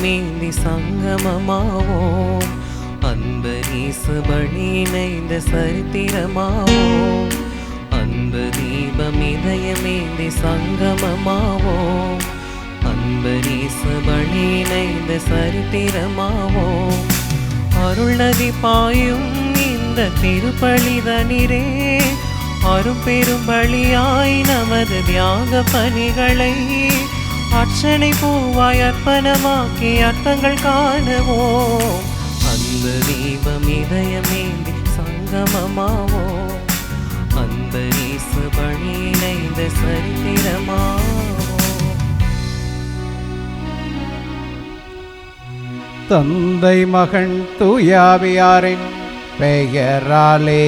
இதயமேந்தி சங்கமமாவோம். அன்பரீசு பலி இணைந்த சரித்திரமாவோம். அன்பு தீபம் இதயமேந்தி சங்கமமாவோம். அன்பரீசு பலி இணைந்த சரித்திரமாவோம். அருள் நதி பாயும் இந்த திருப்பலிதனிரே அரும் பெரும் பலியாய் நமது தியாக பணிகளை அர்ச்சனை பூவாய் அர்ப்பணமாக்கி அர்த்தங்கள் காணுவோம். அந்த தீபம் இதயமேந்தி சங்கமமாவோம். அன்பரீசு பலி இணைந்த சரித்திரமாவோம். தந்தை மகன் தூயாவியாரின் பெயராலே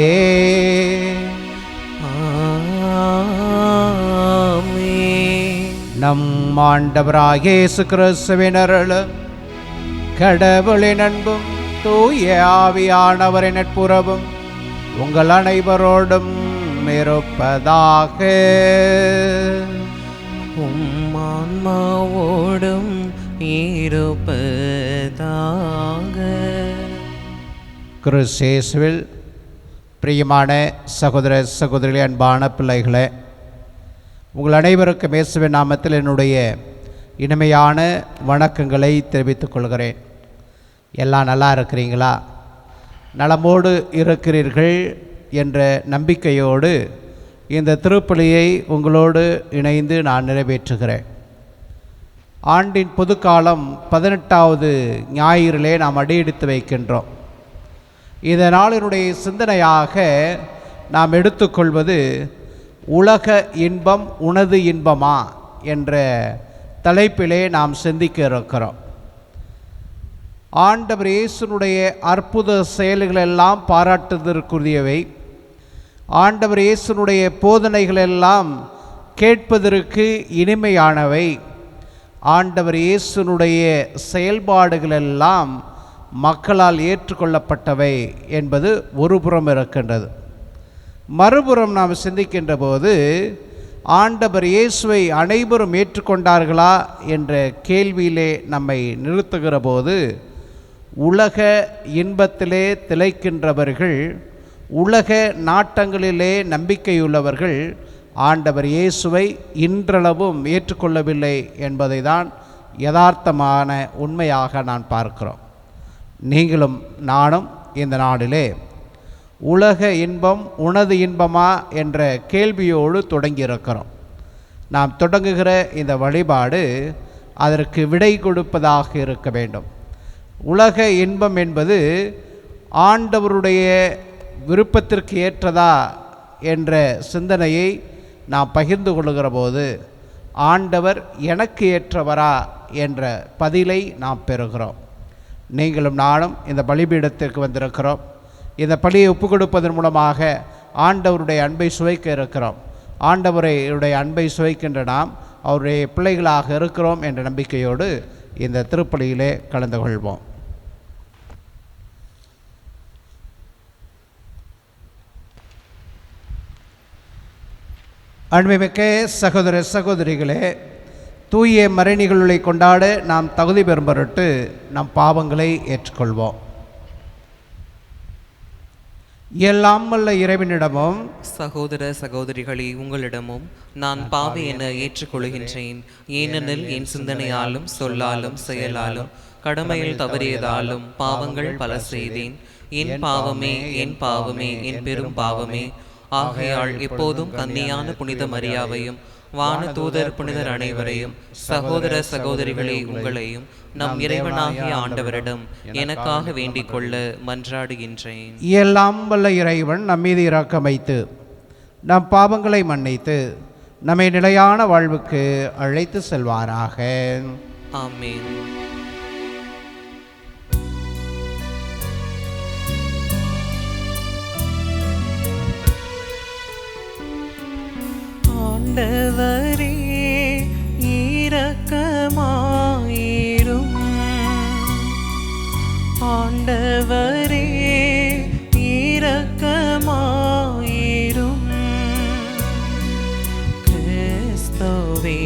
நம் ஆண்டவராகிய இயேசு கிறிஸ்துவின் அருளும் கடவுளின் அன்பும் தூய ஆவியானவரின் நட்புறவும் உங்கள் அனைவரோடும் இருப்பதாக. ஆன்மாவோடும் இருப்பதாக. கிறிஸ்துவில் பிரியமான சகோதர சகோதரிகளே, அன்பான பிள்ளைகளே, உங்கள் அனைவருக்கும் இயேசுவின் நாமத்தில் என்னுடைய இனிமையான வணக்கங்களை தெரிவித்துக் கொள்கிறேன். எல்லாம் நல்லா இருக்கிறீங்களா? நலமோடு இருக்கிறீர்கள் என்ற நம்பிக்கையோடு இந்த திருப்பலியை உங்களோடு இணைந்து நான் நிறைவேற்றுகிறேன். ஆண்டின் பொதுக்காலம் 18வது ஞாயிறிலே நாம் அடியெடுத்து வைக்கின்றோம். இந்த நாளினுடைய சிந்தனையாக நாம் எடுத்துக்கொள்வது உலக இன்பம் உனது இன்பமா என்ற தலைப்பிலே நாம் சிந்திக்க இருக்கிறோம். ஆண்டவர் இயேசுனுடைய அற்புத செயல்களெல்லாம் பாராட்டுவதற்குரியவை. ஆண்டவர் இயேசுனுடைய போதனைகளெல்லாம் கேட்பதற்கு இனிமையானவை. ஆண்டவர் இயேசுனுடைய செயல்பாடுகளெல்லாம் மக்களால் ஏற்றுக்கொள்ளப்பட்டவை என்பது ஒரு புறம் இருக்கின்றது. மறுபுறம் நாம் சிந்திக்கின்ற போது ஆண்டவர் இயேசுவை அனைவரும் ஏற்றுக்கொண்டார்களா என்ற கேள்வியிலே நம்மை நிறுத்துகிற போது உலக இன்பத்திலே திளைக்கின்றவர்கள், உலக நாட்டங்களிலே நம்பிக்கையுள்ளவர்கள் ஆண்டவர் இயேசுவை இன்றளவும் ஏற்றுக்கொள்ளவில்லை என்பதை தான் யதார்த்தமான உண்மையாக நான் பார்க்கிறோம். நீங்களும் நானும் இந்த நாளிலே உலக இன்பம் உனது இன்பமா என்ற கேள்வியோடு தொடங்கியிருக்கிறோம். நாம் தொடங்குகிற இந்த வழிபாடு அதற்கு விடை கொடுப்பதாக இருக்க வேண்டும். உலக இன்பம் என்பது ஆண்டவருடைய விருப்பத்திற்கு ஏற்றதா என்ற சிந்தனையை நாம் பகிர்ந்து கொள்ளுகிற போது ஆண்டவர் எனக்கு ஏற்றவரா என்ற பதிலை நாம் பெறுகிறோம். நீங்களும் நானும் இந்த பலிபீடத்திற்கு வந்திருக்கிறோம். இந்த பலியை ஒப்புக் கொடுப்பதன் மூலமாக ஆண்டவருடைய அன்பை சுவைக்க இருக்கிறோம். ஆண்டவருடைய அன்பை சுவைக்கின்ற நாம் அவருடைய பிள்ளைகளாக இருக்கிறோம் என்ற நம்பிக்கையோடு இந்த திருப்பலியிலே கலந்து கொள்வோம். அன்புமிக்க சகோதர சகோதரிகளே, தூய மறைநிகழ்வுகளை கொண்டாட நாம் தகுதி பெறும் பொருட்டு நம் பாவங்களை ஏற்றுக்கொள்வோம். எல்லாம் வல்ல இறைவனிடமும் சகோதர சகோதரிகளே, உங்களிடமும் நான் பாவி என ஏற்றுக்கொள்கின்றேன். ஏனெனில் என் சிந்தனையாலும் சொல்லாலும் செயலாலும் கடமையில் தவறியதாலும் பாவங்கள் பல செய்தேன். என் பாவமே என் பாவமே என் பெரும் பாவமே. ஆகையால் எப்போதும் கன்னியான புனித மரியாவையும் வான தூதர் புனிதர் அனைவரையும் சகோதர சகோதரிகளே உங்களையும் நம் இறைவனாகிய ஆண்டவரிடம் எனக்காக வேண்டிக் கொள்ள மன்றாடுகின்றேன். எல்லாம் வல்ல இறைவன் நம்மீது இரக்கம் வைத்து நம் பாவங்களை மன்னித்து நம்மை நிலையான வாழ்வுக்கு அழைத்து செல்வாராக. ஆமென். ஆண்டவரே இரக்கமாயிரும். ஆண்டவரே இரக்கமாயிரும். கிறிஸ்துவே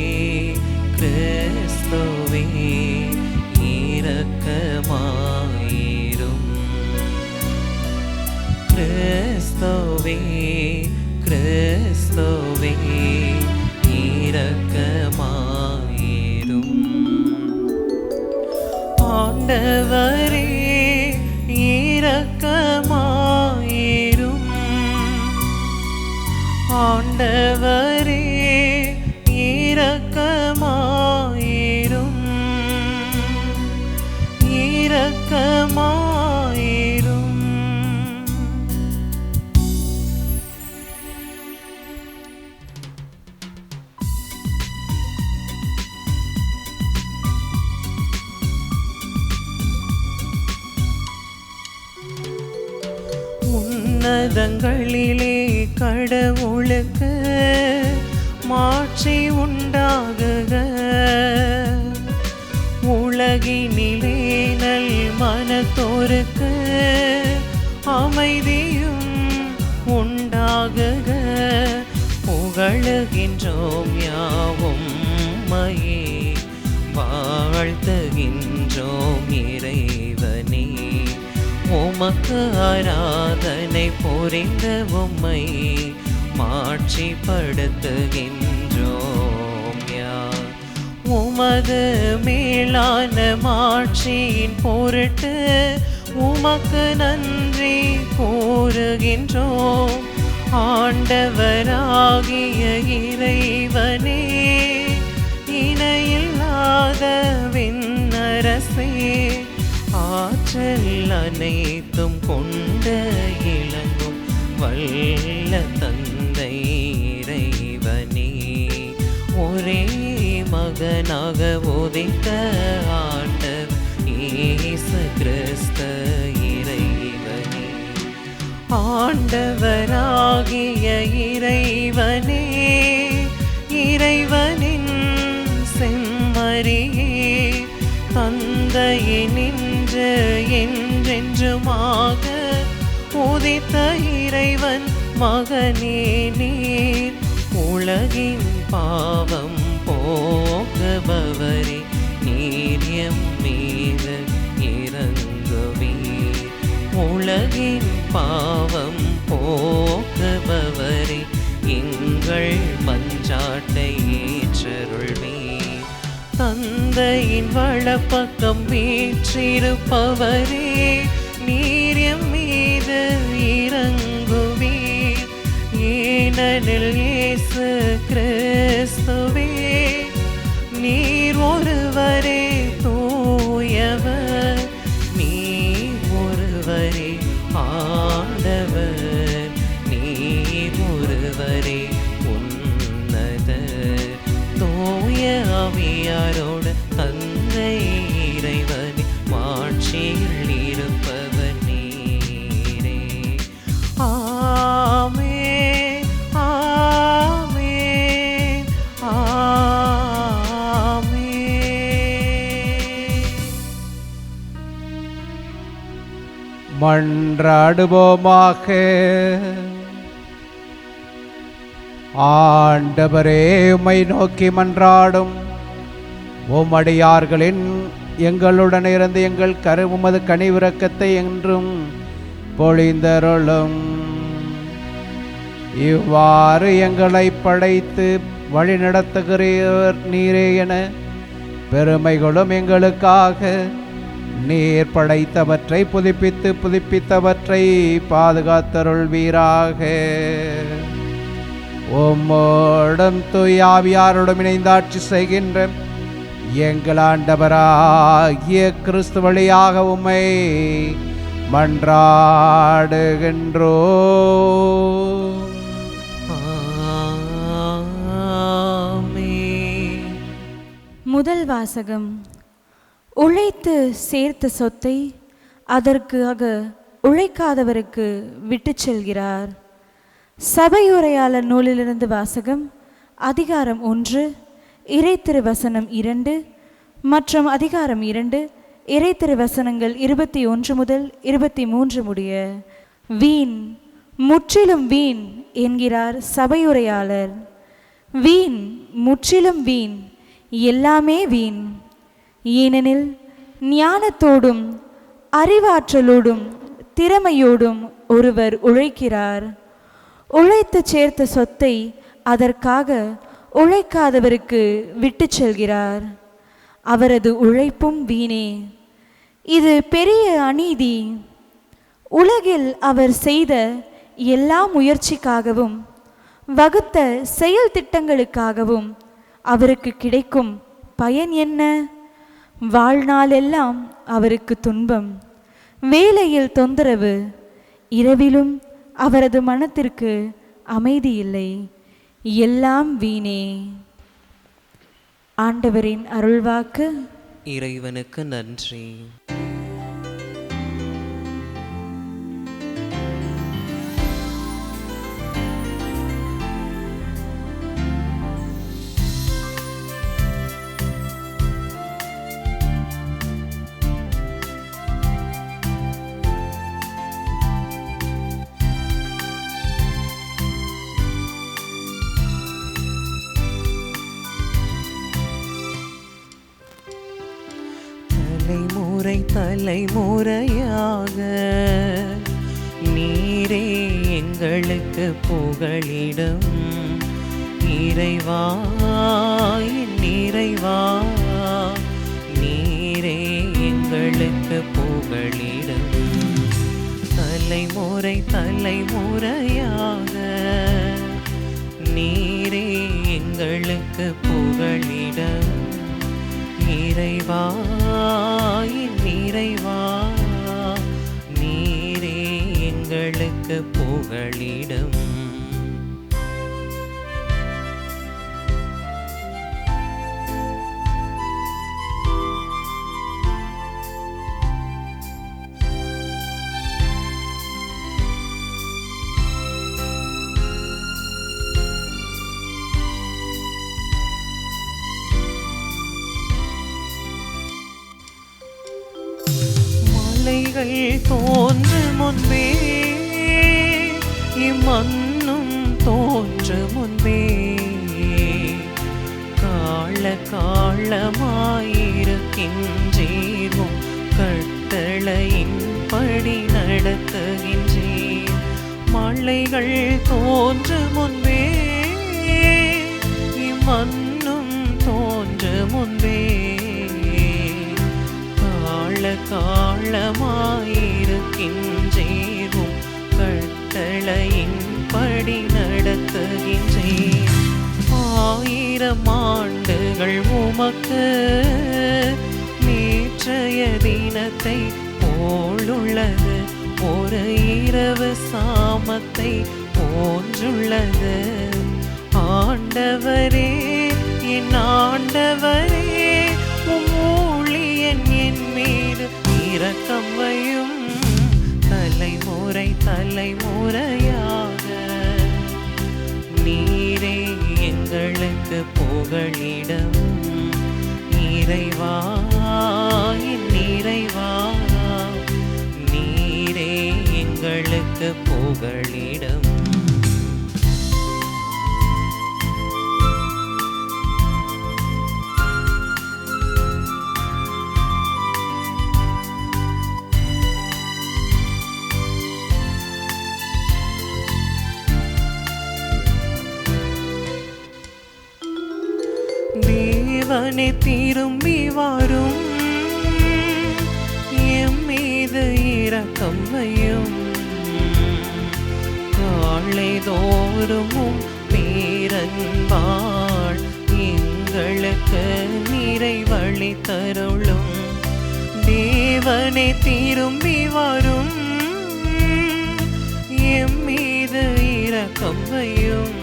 கிறிஸ்துவே இரக்கமாயிரும். கிறிஸ்துவே இரக்கமாயிரும். ஆண்டவரே இரக்கமாயிரும். ஆண்டவரே இரக்கமாயிரும். இரக்கமாயிரும். உன்னதங்களிலே கடவுளுக்கு மாட்சி உண்டாகுக. உலகினிலே நல் மனத்தோருக்கு அமைதியும் உண்டாகுக. புகழுகின்றோம் யாவும் மையே, வாழ்த்துகின்றோம் இறைவனே. உமக்கு ஆராதனை புரிந்த உம்மை மாட்சிப்படுத்துகின்றோம் யார். உமது மேலான மாட்சியின் பொருட்டு உமக்கு நன்றி கூறுகின்றோம். ஆண்டவராகிய இறைவனே, இணையில்லாத விண்ணரசே, ஆற்றல் அனைத்தும் கொண்ட இளங்கும் வல்ல தந்தை இறைவனே, ஒரே மகனாக உதித்த ஆண்டவர் இயேசு கிறிஸ்து இறைவனே. ஆண்டவராகிய இறைவனே, இறைவனின் செம்மறியே, தந்தையே நின்று என்றென்றுமாக உதித்த இறைவன் மகனே நீர். உலகின் பாவம் போக்குபவரே, நீர் எம் மீது இரங்குவீர். உலகின் பாவம் போக்குபவரே, எங்கள் மன்றாட்டை ஏற்றருள்வீர். தந்தையின் வலப்பக்கம் வீற்றிருப்பவரே, நீர் எம் மீது இரங்குவீர். ஏனெனில் இயேசு கிறிஸ்துவே, நீர் ஒருவரே தூயவர், நீர் ஒருவரே ஆண்டவர், நீர் ஒருவரே உன்னதர். தூய ஆவியாரோடு தந்தை இறைவன் மாட்சியில் இருப்பவர் நீரே. ஆமென், ஆமென், ஆமென். மன்றாடுவோமாக. ஆண்டவரே, உம்மை நோக்கி மன்றாடும் உம்மடியார்களின் எங்களுடன் இருந்து எங்கள் உமது கனிவிரக்கத்தை என்றும் பொழிந்தருளும். இவ்வாறு எங்களை படைத்து வழிநடத்துகிறீர் நீரே என பெருமைகளும் எங்களுக்காக நீர் படைத்தவற்றை புதுப்பித்து புதுப்பித்தவற்றை பாதுகாத்தருள்வீராக. உம்மோடும் தூயாவியாரோடும் இணைந்தாட்சி செய்கின்ற எங்கள் ஆண்டவராகிய கிறிஸ்து வழியாக உம்மை மன்றாடுகின்றோம். முதல் வாசகம். உழைத்து சேர்த்த சொத்தை அதற்காக உழைக்காதவருக்கு விட்டு செல்கிறார். சபையுரையாளர் நூலிலிருந்து வாசகம். அதிகாரம் 1, இறைத்திருவசனம் 2 மற்றும் அதிகாரம் 2, இறைத்திருவசனங்கள் 21 முதல் 23 முடிய. வீண், முற்றிலும் வீண் என்கிறார் சபையுரையாளர். வீண், முற்றிலும் வீண், எல்லாமே வீண். ஏனெனில் ஞானத்தோடும் அறிவாற்றலோடும் திறமையோடும் ஒருவர் உழைக்கிறார். உழைத்து சேர்த்த சொத்தை அதற்காக உழைக்காதவருக்கு விட்டு செல்கிறார். அவரது உழைப்பும் வீணே. இது பெரிய அநீதி. உலகில் அவர் செய்த எல்லா முயற்சிக்காகவும் வகுத்த செயல் திட்டங்களுக்காகவும் அவருக்கு கிடைக்கும் பயன் என்ன? வாழ்நாளெல்லாம் அவருக்கு துன்பம், வேலையில் தொந்தரவு, இரவிலும் அவரது மனத்திற்கு அமைதி இல்லை. எல்லாம் வீணே. ஆண்டவரின் அருள்வாக்கு. இறைவனுக்கு நன்றி. தலைமுறையாக நீரே எங்களுக்கு புகழிடம். இறைவா நிறைவா நீரே எங்களுக்கு புகழிடம். தலைமுறையாக நீரே எங்களுக்கு புகழிடம். இறைவா நிறைவா நீரே எங்களுக்கு புகழிடம். மலைகள் தோன்று முன்பே, இம்மண்ணும் தோன்று முன்பே, காலமாயிருக்கின்றேவும் கட்டளையின்படி நடத்துகின்றேன். மலைகள் தோன்று முன்பே, இம்மண்ணும் தோன்று முன்பே, காலமாயிருக்கின்றேவும் கட்டளையின்படி நடத்துகின்றேன். 1000 ஆண்டுகள் உமக்கு நேற்றைய தினத்தை போலுள்ளது. ஒரு இரவு சாமத்தை போன்றுள்ளது. ஆண்டவரே என் ஆண்டவரே, உம் ஊழியன் என் மீது இரக்கம் வையும். தலைமுறையாக நீரே எங்களுக்கு புகழிடம். இறைவா நிறைவா நீரே எங்களுக்கு புகழிடம். தேவனே திரும்பி வரும், எம் மீது இரக்கம் வையும். காலை தோறும் பேரன்பாள் எங்களுக்கு நிறைவழி தருளும். தேவனே திரும்பி வரும், எம் மீது இரக்கம் வையும்.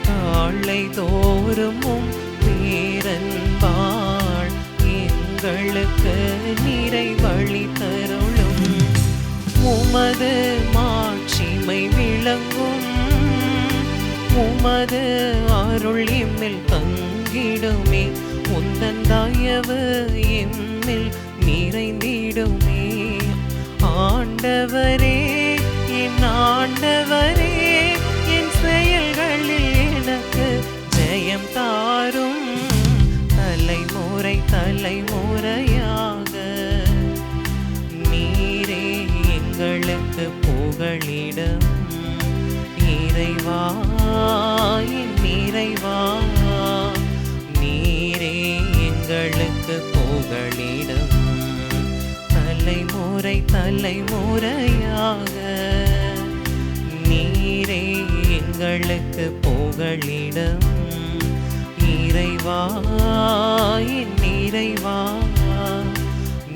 காலை தோறும் பேரன்பாள் எங்களுக்கு நிறைவழி தருளும். உமது மாட்சிமை விளங்கும், உமது அருள் எம்மில் தங்கிடுமே. உந்தன் தயவு எம்மில் நிறைந்திடுமே. ஆண்டவரே என் ஆண்டவரே, என் செயல்களில் எனக்கு ஜெயம் தாரும். தலைமுறையாக நீரே எங்களுக்கு புகழிடம். இறைவா என் இறைவா, நீரே எங்களுக்கு புகலிடம். தலைமுறை தலைமுறையாக நீரே எங்களுக்கு புகலிடம். இறைவா என் இறைவா,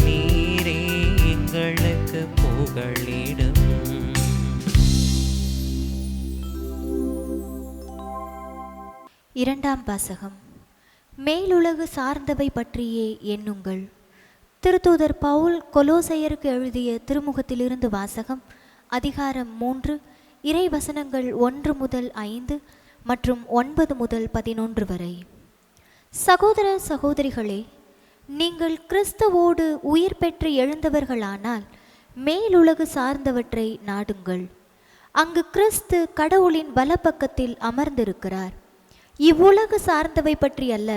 நீரே எங்களுக்கு புகலிடம். இரண்டாம் வாசகம். மேலுலகு சார்ந்தவை பற்றியே எண்ணுங்கள். திருத்தூதர் பவுல் கொலோசையருக்கு எழுதிய திருமுகத்திலிருந்து வாசகம். அதிகாரம் 3, இறை வசனங்கள் 1 முதல் 5 மற்றும் 9 முதல் 11 வரை. சகோதர சகோதரிகளே, நீங்கள் கிறிஸ்துவோடு உயிர் பெற்று எழுந்தவர்களானால் மேலுலகு சார்ந்தவற்றை நாடுங்கள். அங்கு கிறிஸ்து கடவுளின் வலப்பக்கத்தில் அமர்ந்திருக்கிறார். இவ்வுலகு சார்ந்தவை பற்றி அல்ல,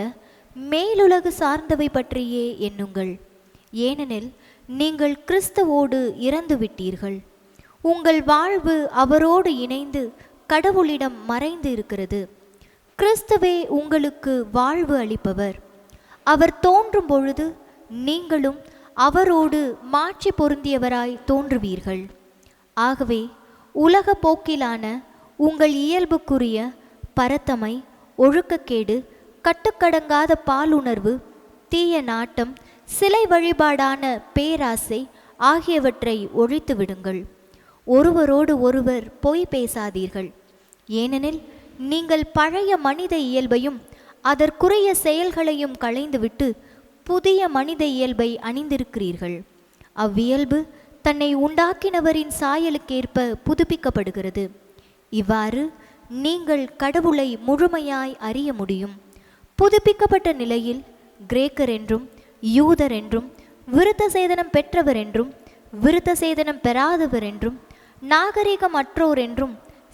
மேலுலகு சார்ந்தவை பற்றியே எண்ணுங்கள். ஏனெனில் நீங்கள் கிறிஸ்துவோடு இறந்து விட்டீர்கள். உங்கள் வாழ்வு அவரோடு இணைந்து கடவுளிடம் மறைந்து இருக்கிறது. கிறிஸ்துவே உங்களுக்கு வாழ்வு அளிப்பவர். அவர் தோன்றும் பொழுது நீங்களும் அவரோடு மாட்சி பொருந்தியவராய் தோன்றுவீர்கள். ஆகவே உலக போக்கிலான உங்கள் இயல்புக்குரிய பரத்தமை, ஒழுக்கக்கேடு, கட்டுக்கடங்காத பாலுணர்வு, தீய நாட்டம், சிலை வழிபாடான பேராசை ஆகியவற்றை ஒழித்து விடுங்கள். ஒருவரோடு ஒருவர் பொய் பேசாதீர்கள். ஏனெனில் நீங்கள் பழைய மனித இயல்பையும் அதற்குரிய செயல்களையும் களைந்துவிட்டு புதிய மனித இயல்பை அணிந்திருக்கிறீர்கள். அவ்வியல்பு தன்னை உண்டாக்கினவரின் சாயலுக்கேற்ப புதுப்பிக்கப்படுகிறது. இவ்வாறு நீங்கள் கடவுளை முழுமையாய் அறிய முடியும். புதுப்பிக்கப்பட்ட நிலையில் கிரேக்கர் என்றும் யூதர் என்றும், விருத்த சேதனம் பெற்றவர் என்றும் விருத்த சேதனம் பெறாதவர் என்றும், நாகரிகமற்றோர் என்றும்,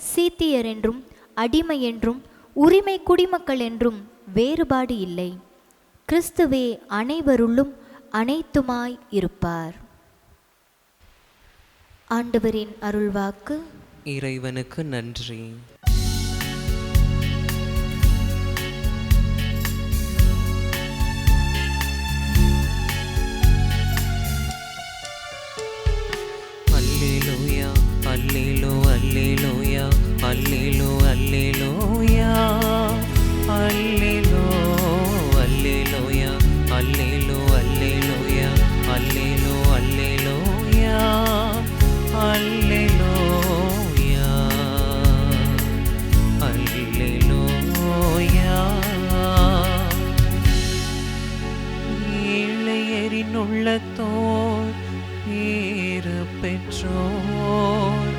சீத்தியர் என்றும், அடிமை என்றும், உரிமை குடிமக்கள் என்றும் வேறுபாடு இல்லை. கிறிஸ்துவே அனைவருள்ளும் அனைத்துமாய் இருப்பார். ஆண்டவரின் அருள்வாக்கு. இறைவனுக்கு நன்றி. அல்லேலூயா அல்லேலூயா அல்லேலூ அல்லேலூயா அல்லேலூ அல்லேலூயா அல்லேலூ அல்லேலூயா அல்லேலூ அல்லேலூயா அல்லேலூயா அல்லேலூயா. ஏழையரின் உள்ளத்தோர் பேறு பெற்றோர்,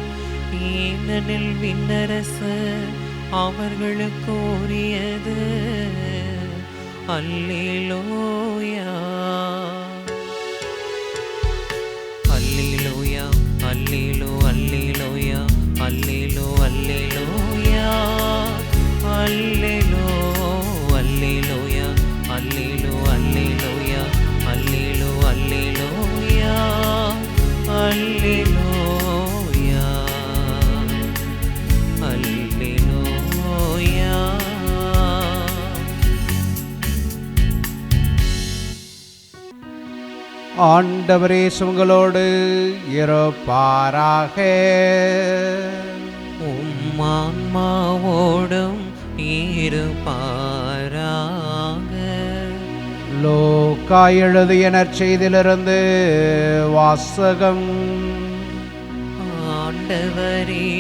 ஏனெனில் விண்ணரசு அவர்களுக்கு உரியது. அல்லேலூயா அல்லேலூயா அல்லேலூ அல்லேலூயா அல்லேலூ அல்லேலூயா அல்லேலூ அல்லேலூயா அல்லேலூ அல்லேலூயா அல்லேலூ அல்லேலூயா அல்லேலூயா அல்லேலூயா. ஆண்டவரே உங்களோடு இருப்பாராக. ஆன்மாவோடும் இருப்பாராக. லூக்கா எழுதிய நற்செய்தியிலிருந்து வாசகம். ஆண்டவரே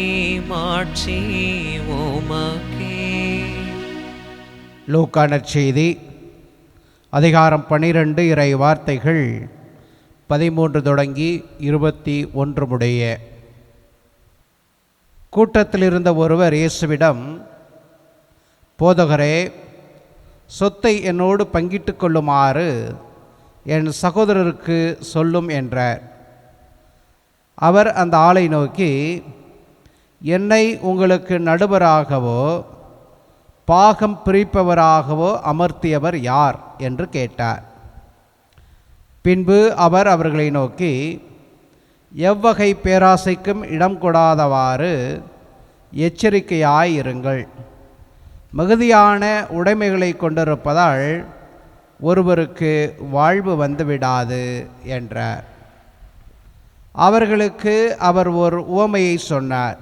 மாட்சி உமக்கே. லூக்கா நற்செய்தி அதிகாரம் 12 இறை வார்த்தைகள் 13 தொடங்கி 21 முடிய. கூட்டத்தில் இருந்த ஒருவர் இயேசுவிடம், போதகரே, சொத்தை என்னோடு பங்கிட்டு கொள்ளுமாறு என் சகோதரருக்கு சொல்லும் என்றார். அவர் அந்த ஆளை நோக்கி, என்னை உங்களுக்கு நடுவராகவோ பாகம் பிரிப்பவராகவோ அமர்த்தியவர் யார் என்று கேட்டார். பின்பு அவர் அவர்களை நோக்கி, எவ்வகை பேராசைக்கும் இடம் கொடாதவாறு எச்சரிக்கையாயிருங்கள். மிகுதியான உடைமைகளை கொண்டிருப்பதால் ஒருவருக்கு வாழ்வு வந்துவிடாது என்றார். அவர்களுக்கு அவர் ஒரு உவமையை சொன்னார்.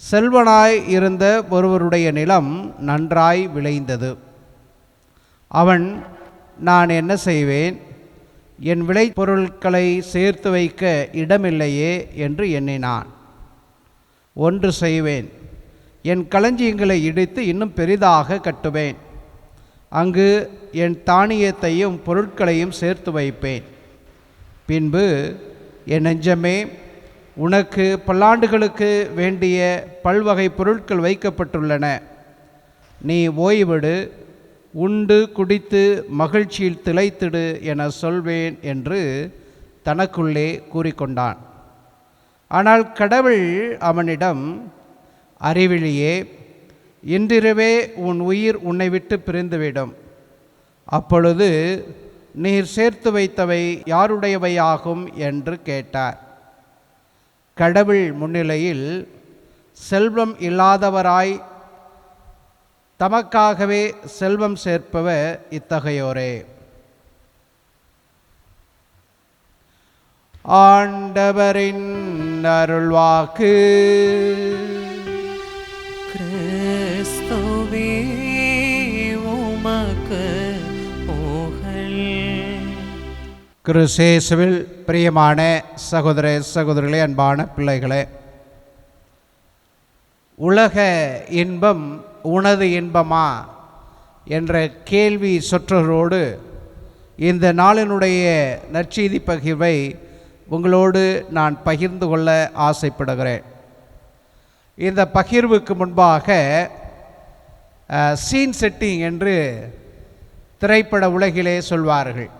செல்வனாய் இருந்த ஒருவருடைய நிலம் நன்றாய் விளைந்தது. அவன், நான் என்ன செய்வேன், என் விளைபொருட்களை சேர்த்து வைக்க இடமில்லையே என்று எண்ணினான். ஒன்று செய்வேன், என் களஞ்சியங்களை இடித்து இன்னும் பெரிதாக கட்டுவேன். அங்கு என் தானியத்தையும் பொருட்களையும் சேர்த்து வைப்பேன். பின்பு, என் நெஞ்சமே, உனக்கு பல்லாண்டுகளுக்கு வேண்டிய பல்வகை பொருட்கள் வைக்கப்பட்டுள்ளன. நீ ஓய்விடு, உண்டு குடித்து மகிழ்ச்சியில் திளைத்திடு என சொல்வேன் என்று தனக்குள்ளே கூறிக்கொண்டான். ஆனால் கடவுள் அவனிடம், அறிவிலியே, இன்றிரவே உன் உயிர் உன்னை விட்டு பிரிந்துவிடும். அப்பொழுது நீர் சேர்த்து வைத்தவை யாருடையவையாகும் என்று கேட்டார். கடவுள் முன்னிலையில் செல்வம் இல்லாதவராய் தமக்காகவே செல்வம் சேர்ப்பவர் இத்தகையோரே. ஆண்டவரின் அருள்வாக்கு. கிறிஸ்துவே உமக்கு புகழ். கிறிஸ்தேசுவில் பிரியமான சகோதர சகோதரிகளே, அன்பான பிள்ளைகளே, உலக இன்பம் உனது இன்பமா என்ற கேள்வி சொற்றொடரோடு இந்த நாளினுடைய நற்செய்தி பகிர்வை உங்களோடு நான் பகிர்ந்து கொள்ள ஆசைப்படுகிறேன். இந்த பகிர்வுக்கு முன்பாக சீன் செட்டிங் என்று திரைப்பட உலகிலே சொல்வார்கள்.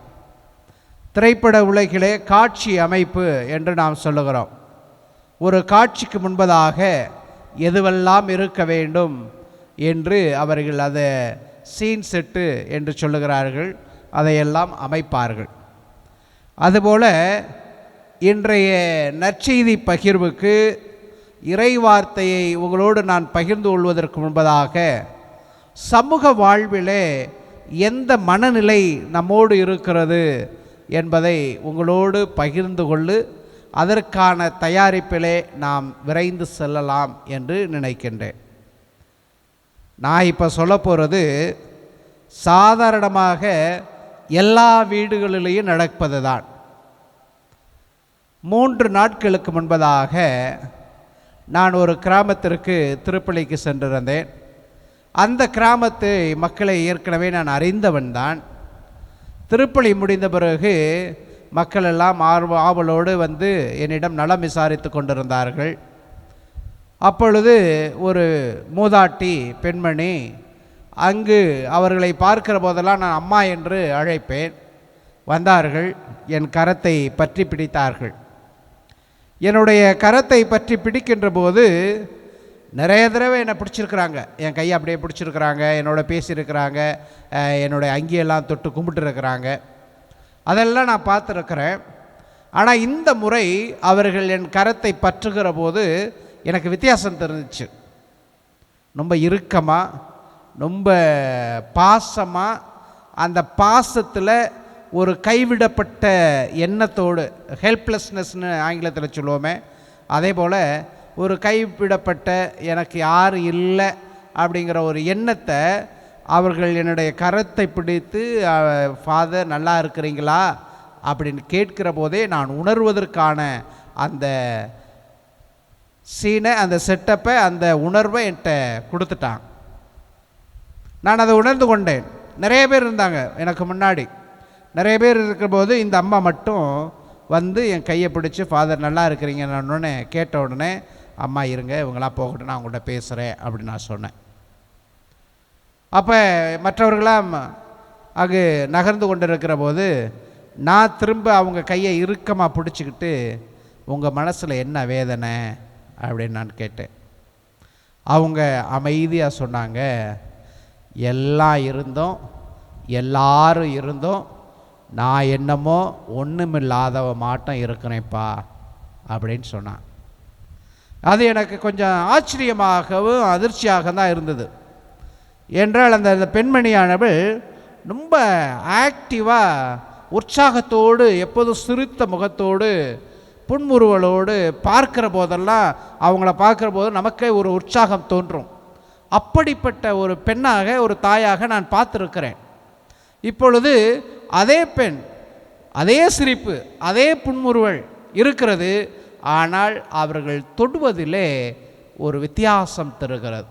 திரைப்பட உலகிலே காட்சி அமைப்பு என்று நாம் சொல்லுகிறோம். ஒரு காட்சிக்கு முன்பதாக எதுவெல்லாம் இருக்க வேண்டும் என்று அவர்கள் அதை சீன் செட்டு என்று சொல்லுகிறார்கள். அதையெல்லாம் அமைப்பார்கள். அதுபோல இன்றைய நற்செய்தி பகிர்வுக்கு இறைவார்த்தையை உங்களோடு நான் பகிர்ந்து கொள்வதற்கு முன்பதாக சமூக வாழ்விலே எந்த மனநிலை நம்மோடு இருக்கிறது என்பதை உங்களோடு பகிர்ந்து கொள்ளு, அதற்கான தயாரிப்பிலே நாம் விரைந்து செல்லலாம் என்று நினைக்கின்றேன். நான் இப்போ சொல்ல போகிறது சாதாரணமாக எல்லா வீடுகளிலேயும் நடப்பது தான். 3 நாட்களுக்கு முன்பதாக நான் ஒரு கிராமத்திற்கு திருப்பலிக்கு சென்றிருந்தேன். அந்த கிராமத்து மக்களை ஏற்கனவே நான் அறிந்தவன் தான். திருப்பலி முடிந்த பிறகு மக்கள் எல்லாம் ஆவலோடு வந்து என்னிடம் நலம் விசாரித்து கொண்டிருந்தார்கள். அப்பொழுது ஒரு மூதாட்டி பெண்மணி அங்கு அவர்களை பார்க்கிற போதெல்லாம் நான் அம்மா என்று அழைப்பேன். வந்தார்கள், என் கரத்தை பற்றி பிடித்தார்கள். என்னுடைய கரத்தை பற்றி பிடிக்கின்ற போது நிறைய தடவை என்னை பிடிச்சிருக்கிறாங்க, என் கையை அப்படியே பிடிச்சிருக்கிறாங்க, என்னோட பேசியிருக்கிறாங்க, என்னுடைய அங்கியெல்லாம் தொட்டு கும்பிட்டுருக்கிறாங்க. அதெல்லாம் நான் பார்த்துருக்கிறேன். ஆனால் இந்த முறை அவர்கள் என் கரத்தை பற்றுகிற போது எனக்கு வித்தியாசம் தெரிஞ்சிச்சு. ரொம்ப இறுக்கமாக, ரொம்ப பாசமாக, அந்த பாசத்தில் ஒரு கைவிடப்பட்ட எண்ணத்தோடு, ஹெல்ப்லெஸ்னஸ்னு ஆங்கிலத்தில் சொல்லுவோமே, அதே போல் ஒரு கைவிடப்பட்ட எனக்கு யார் இல்லை அப்படிங்கிற ஒரு எண்ணத்தை அவர்கள் என்னுடைய கரத்தை பிடித்து, ஃபாதர் நல்லா இருக்கிறீங்களா அப்படின்னு கேட்கிற போதே நான் உணர்வதற்கான அந்த சீனை, அந்த செட்டப்பை, அந்த உணர்வை என்கிட்ட கொடுத்துட்டான். நான் அதை உணர்ந்து கொண்டேன். நிறைய பேர் இருந்தாங்க எனக்கு முன்னாடி. நிறைய பேர் இருக்கிற போது இந்த அம்மா மட்டும் வந்து என் கையை பிடிச்சி, ஃபாதர் நல்லா இருக்கிறீங்க நான் கேட்ட உடனே, அம்மா இருங்க, இவங்களாம் போகட்டும், நான் உங்கள்கிட்ட பேசுகிறேன் அப்படின்னு நான் சொன்னேன். அப்போ மற்றவர்களாம் அங்கு நகர்ந்து கொண்டு இருக்கிற போது நான் திரும்ப அவங்க கையை இறுக்கமாக பிடிச்சிக்கிட்டு, உங்கள் மனசில் என்ன வேதனை அப்படின்னு நான் கேட்டேன். அவங்க அமைதியாக சொன்னாங்க, எல்லாம் இருந்தோம், எல்லாரும் இருந்தோம், நான் என்னமோ ஒன்றுமில்லாதவ மாட்டம் இருக்கிறேன்ப்பா அப்படின்னு சொன்னான். அது எனக்கு கொஞ்சம் ஆச்சரியமாகவும் அதிர்ச்சியாக தான் இருந்தது. என்றால் அந்த பெண்மணியானவள் ரொம்ப ஆக்டிவாக உற்சாகத்தோடு எப்போதும் சிரித்த முகத்தோடு புன்முறுவலோடு பார்க்கிற போதெல்லாம் அவங்கள பார்க்குற போது நமக்கே ஒரு உற்சாகம் தோன்றும். அப்படிப்பட்ட ஒரு பெண்ணாக ஒரு தாயாக நான் பார்த்துருக்கிறேன். இப்பொழுது அதே பெண், அதே சிரிப்பு, அதே புன்முறுவல் இருக்கிறது. ஆனால் அவர்கள் தொடுவதிலே ஒரு வித்தியாசம் தருகிறது.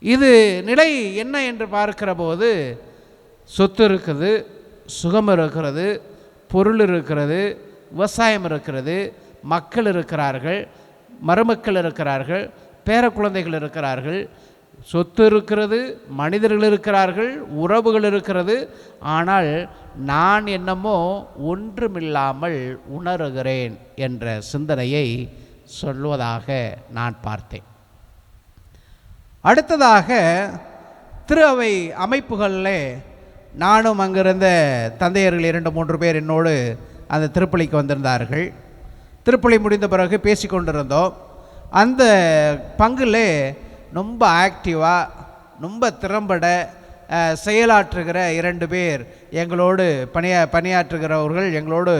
இது நிலை என்ன என்று பார்க்கிற போது சொத்து இருக்குது, சுகம் இருக்கிறது, பொருள் இருக்கிறது, விவசாயம் இருக்கிறது, மக்கள் இருக்கிறார்கள், மருமக்கள் இருக்கிறார்கள், பேர குழந்தைகள் இருக்கிறார்கள், சொத்து இருக்கிறது, மனிதர்கள் இருக்கிறார்கள், உறவுகள் இருக்கிறது. ஆனால் நான் என்னமோ ஒன்றுமில்லாமல் உணர்கிறேன் என்ற சிந்தனையை சொல்வதாக நான் பார்த்தேன். அடுத்ததாக திரு அவை அமைப்புகளில் நானும் அங்கிருந்த தந்தையர்கள் 2-3 பேர் என்னோடு அந்த திருப்பலிக்கு வந்திருந்தார்கள். திருப்பலி முடிந்த பிறகு பேசி கொண்டிருந்தோம். அந்த பங்கில் ரொம்ப ஆக்டிவாக ரொம்ப திறம்பட செயலாற்றுகிற 2 பேர் எங்களோடு பணியாற்றுகிறவர்கள் எங்களோடு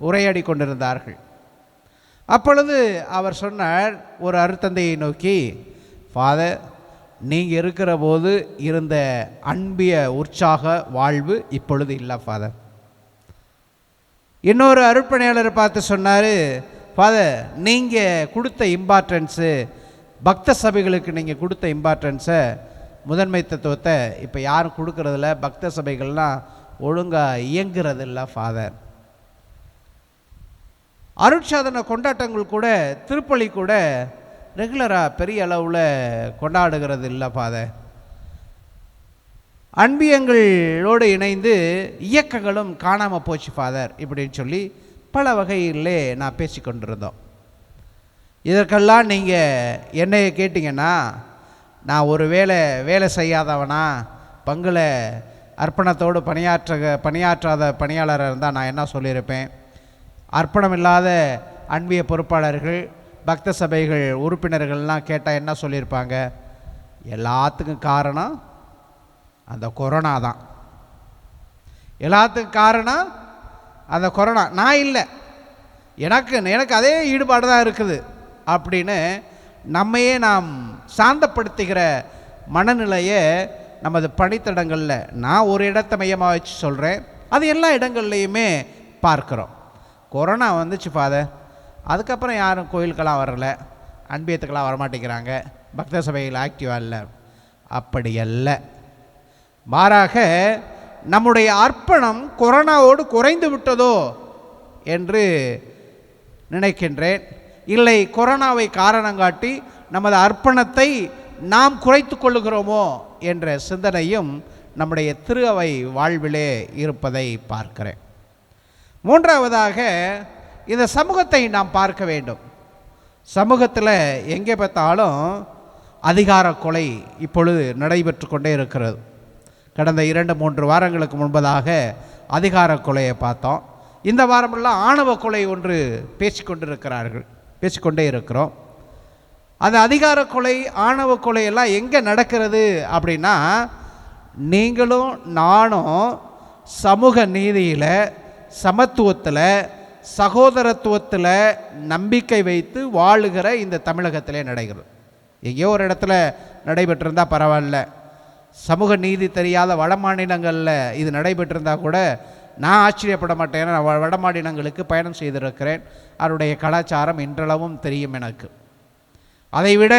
உரையாடி கொண்டிருந்தார்கள். அப்பொழுது அவர் சொன்னார், ஒரு அருத்தந்தையை நோக்கி, ஃபாதர், நீங்கள் இருக்கிற போது இருந்த அன்பிய உற்சாக வாழ்வு இப்பொழுது இல்லை ஃபாதர். இன்னொரு அருட்பணியாளரை பார்த்து சொன்னார், ஃபாதர், நீங்கள் கொடுத்த இம்பார்ட்டன்ஸு, பக்த சபைகளுக்கு நீங்கள் கொடுத்த இம்பார்ட்டன்ஸை, முதன்மை தத்துவத்தை இப்போ யாரும் கொடுக்கறதில்ல, பக்த சபைகள்லாம் ஒழுங்காக இயங்குறதில்ல ஃபாதர். அருட்சாதன கொண்டாட்டங்கள் கூட, திருப்பலி கூட ரெகுலராக பெரிய அளவில் கொண்டாடுகிறது இல்லை ஃபாதர். அன்பியங்களோடு இணைந்து இயக்கங்களும் காணாமல் போச்சு ஃபாதர் இப்படின்னு சொல்லி பல வகையிலே நான் பேசி கொண்டிருந்தோம். இதற்கெல்லாம் நீங்கள் என்னைய கேட்டிங்கன்னா, நான் ஒரு வேலை செய்யாதவனா, பங்கில் அர்ப்பணத்தோடு பணியாற்றாத பணியாளராக இருந்தால் நான் என்ன சொல்லியிருப்பேன்? அர்ப்பணம் இல்லாத அன்பிய பொறுப்பாளர்கள், பக்த சபைகள் உறுப்பினர்கள்லாம் கேட்டால் என்ன சொல்லியிருப்பாங்க? எல்லாத்துக்கும் காரணம் அந்த கொரோனா தான். எல்லாத்துக்கும் காரணம் அந்த கொரோனா, நான் இல்லை, எனக்கு அதே ஈடுபாடு தான் இருக்குது அப்படின்னு நம்மையே நாம் சாந்தப்படுத்துகிற மனநிலையை நமது பணித்தடங்களில், நான் ஒரு இடத்தை மையமாக வச்சு சொல்கிறேன், அது எல்லா இடங்கள்லையுமே பார்க்குறோம். கொரோனா வந்துச்சு ஃபாதர், அதுக்கப்புறம் யாரும் கோயிலுக்கெல்லாம் வரல, அன்பியத்துக்கெல்லாம் வரமாட்டேங்கிறாங்க, பக்த சபைகள் ஆக்டிவாக இல்லை. அப்படி அல்ல, மாறாக நம்முடைய அர்ப்பணம் கொரோனாவோடு குறைந்து விட்டதோ என்று நினைக்கின்றேன். இல்லை, கொரோனாவை காரணம் காட்டி நமது அர்ப்பணத்தை நாம் குறைத்து கொள்ளுகிறோமோ என்ற சிந்தனையும் நம்முடைய திரு அவை வாழ்விலே இருப்பதை பார்க்கிறேன். மூன்றாவதாக, இந்த சமூகத்தை நாம் பார்க்க வேண்டும். சமூகத்தில் எங்கே பார்த்தாலும் அதிகார கொலை இப்பொழுது நடைபெற்று கொண்டே இருக்கிறது. கடந்த 2-3 வாரங்களுக்கு முன்பதாக அதிகார கொலையை பார்த்தோம். இந்த வாரமெல்லாம் ஆணவ கொலை ஒன்று பேசிக்கொண்டே இருக்கிறோம். அந்த அதிகார கொலை, ஆணவ கொலை எல்லாம் எங்கே நடக்கிறது அப்படின்னா, நீங்களும் நானும் சமூக நீதியில், சமத்துவத்தில், சகோதரத்துவத்தில் நம்பிக்கை வைத்து வாழுகிற இந்த தமிழகத்திலே நடக்கிறது. எங்கேயோ ஒரு இடத்துல நடைபெற்றிருந்தால் பரவாயில்ல, சமூக நீதி தெரியாத வட மாநிலங்களில் இது நடைபெற்றிருந்தால் கூட நான் ஆச்சரியப்பட மாட்டேன். நான் வட மாநிலங்களுக்கு பயணம் செய்திருக்கிறேன். அவருடைய கலாச்சாரம் இன்றளவும் தெரியும் எனக்கு. அதைவிட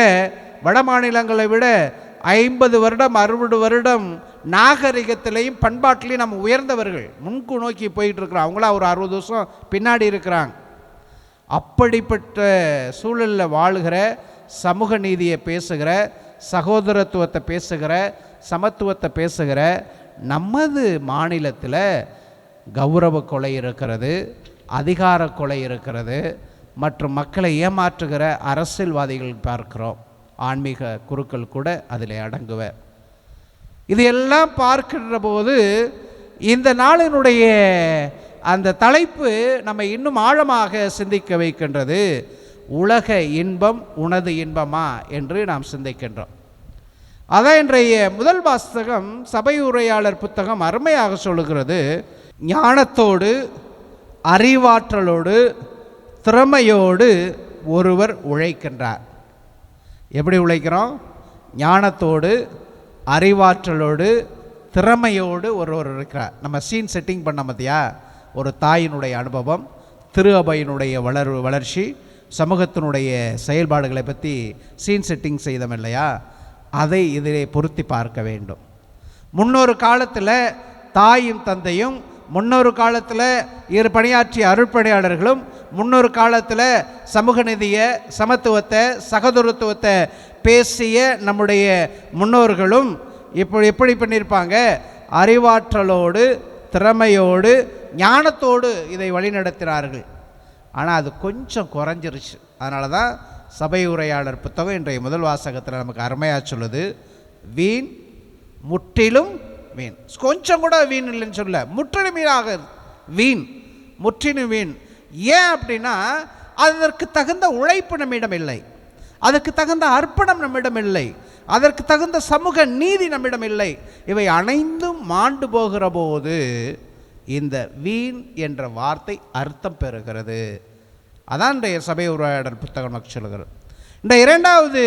வட மாநிலங்களை விட 50 வருடம் 60 வருடம் நாகரிகத்திலையும் பண்பாட்டிலையும் நம்ம உயர்ந்தவர்கள், முன்கு நோக்கி போயிட்டு இருக்கிறோம். அவங்களாம் ஒரு 60 வருஷம் பின்னாடி இருக்கிறாங்க. அப்படிப்பட்ட சூழலில் வாழுகிற, சமூக நீதியை பேசுகிற, சகோதரத்துவத்தை பேசுகிற, சமத்துவத்தை பேசுகிற நமது மாநிலத்தில் கௌரவ கொலை இருக்கிறது, அதிகார கொலை இருக்கிறது, மற்றும் மக்களை ஏமாற்றுகிற அரசியல்வாதிகள் பார்க்கிறோம். ஆன்மீக குருக்கள் கூட அதில் அடங்குவர். இதையெல்லாம் பார்க்கின்ற போது இந்த நாளினுடைய அந்த தலைப்பு நம்ம இன்னும் ஆழமாக சிந்திக்க வைக்கின்றது. உலக இன்பம் உனது இன்பமா என்று நாம் சிந்திக்கின்றோம். அதான் இன்றைய முதல் வாசகம் சபை உரையாளர் புத்தகம் அருமையாக சொல்லுகிறது. ஞானத்தோடு அறிவாற்றலோடு திறமையோடு ஒருவர் உழைக்கின்றார். எப்படி உழைக்கிறோம்? ஞானத்தோடு அறிவாற்றலோடு திறமையோடு ஒருவர் இருக்கிறார். நம்ம சீன் செட்டிங் பண்ண பார்த்தியா, ஒரு தாயினுடைய அனுபவம், திரு அபையினுடைய வளர்ச்சி, சமூகத்தினுடைய செயல்பாடுகளை பற்றி சீன் செட்டிங் செய்தோம் இல்லையா? அதை இதிலே பொருத்தி பார்க்க வேண்டும். முன்னொரு காலத்தில் தாயும் தந்தையும், முன்னொரு காலத்தில் இரு பணியாற்றிய அருட்பணியாளர்களும், முன்னொரு காலத்தில் சமூக நீதியை, சமத்துவத்தை, சகோதரத்துவத்தை பேசிய நம்முடைய முன்னோர்களும் இப்போ எப்படி பண்ணியிருப்பாங்க? அறிவாற்றலோடு திறமையோடு ஞானத்தோடு இதை வழிநடத்தினார்கள். ஆனால் அது கொஞ்சம் குறைஞ்சிருச்சு. அதனால தான் சபை உரையாளர் புத்தகம் இன்றைய முதல் வாசகத்தில் நமக்கு அருமையாக சொல்லுது, வீண் முற்றிலும் வீண். கொஞ்சம் கூட வீண் இல்லைன்னு சொல்ல, முற்றிலும் வீணாக வீண், முற்றிலும் வீண். ஏன் அப்படின்னா அதற்கு தகுந்த உழைப்பு நம்மிடம் இல்லை, அதற்கு தகுந்த அர்ப்பணம் நம்மிடம் இல்லை, அதற்கு தகுந்த சமூக நீதி நம்மிடம் இல்லை. இவை அனைத்தும் மாண்டு போகிற போது இந்த வீண் என்ற வார்த்தை அர்த்தம் பெறுகிறது. அதான் இன்றைய சபை உரையாடல் புத்தகம் நமக்கு சொல்கிறது. இந்த இரண்டாவது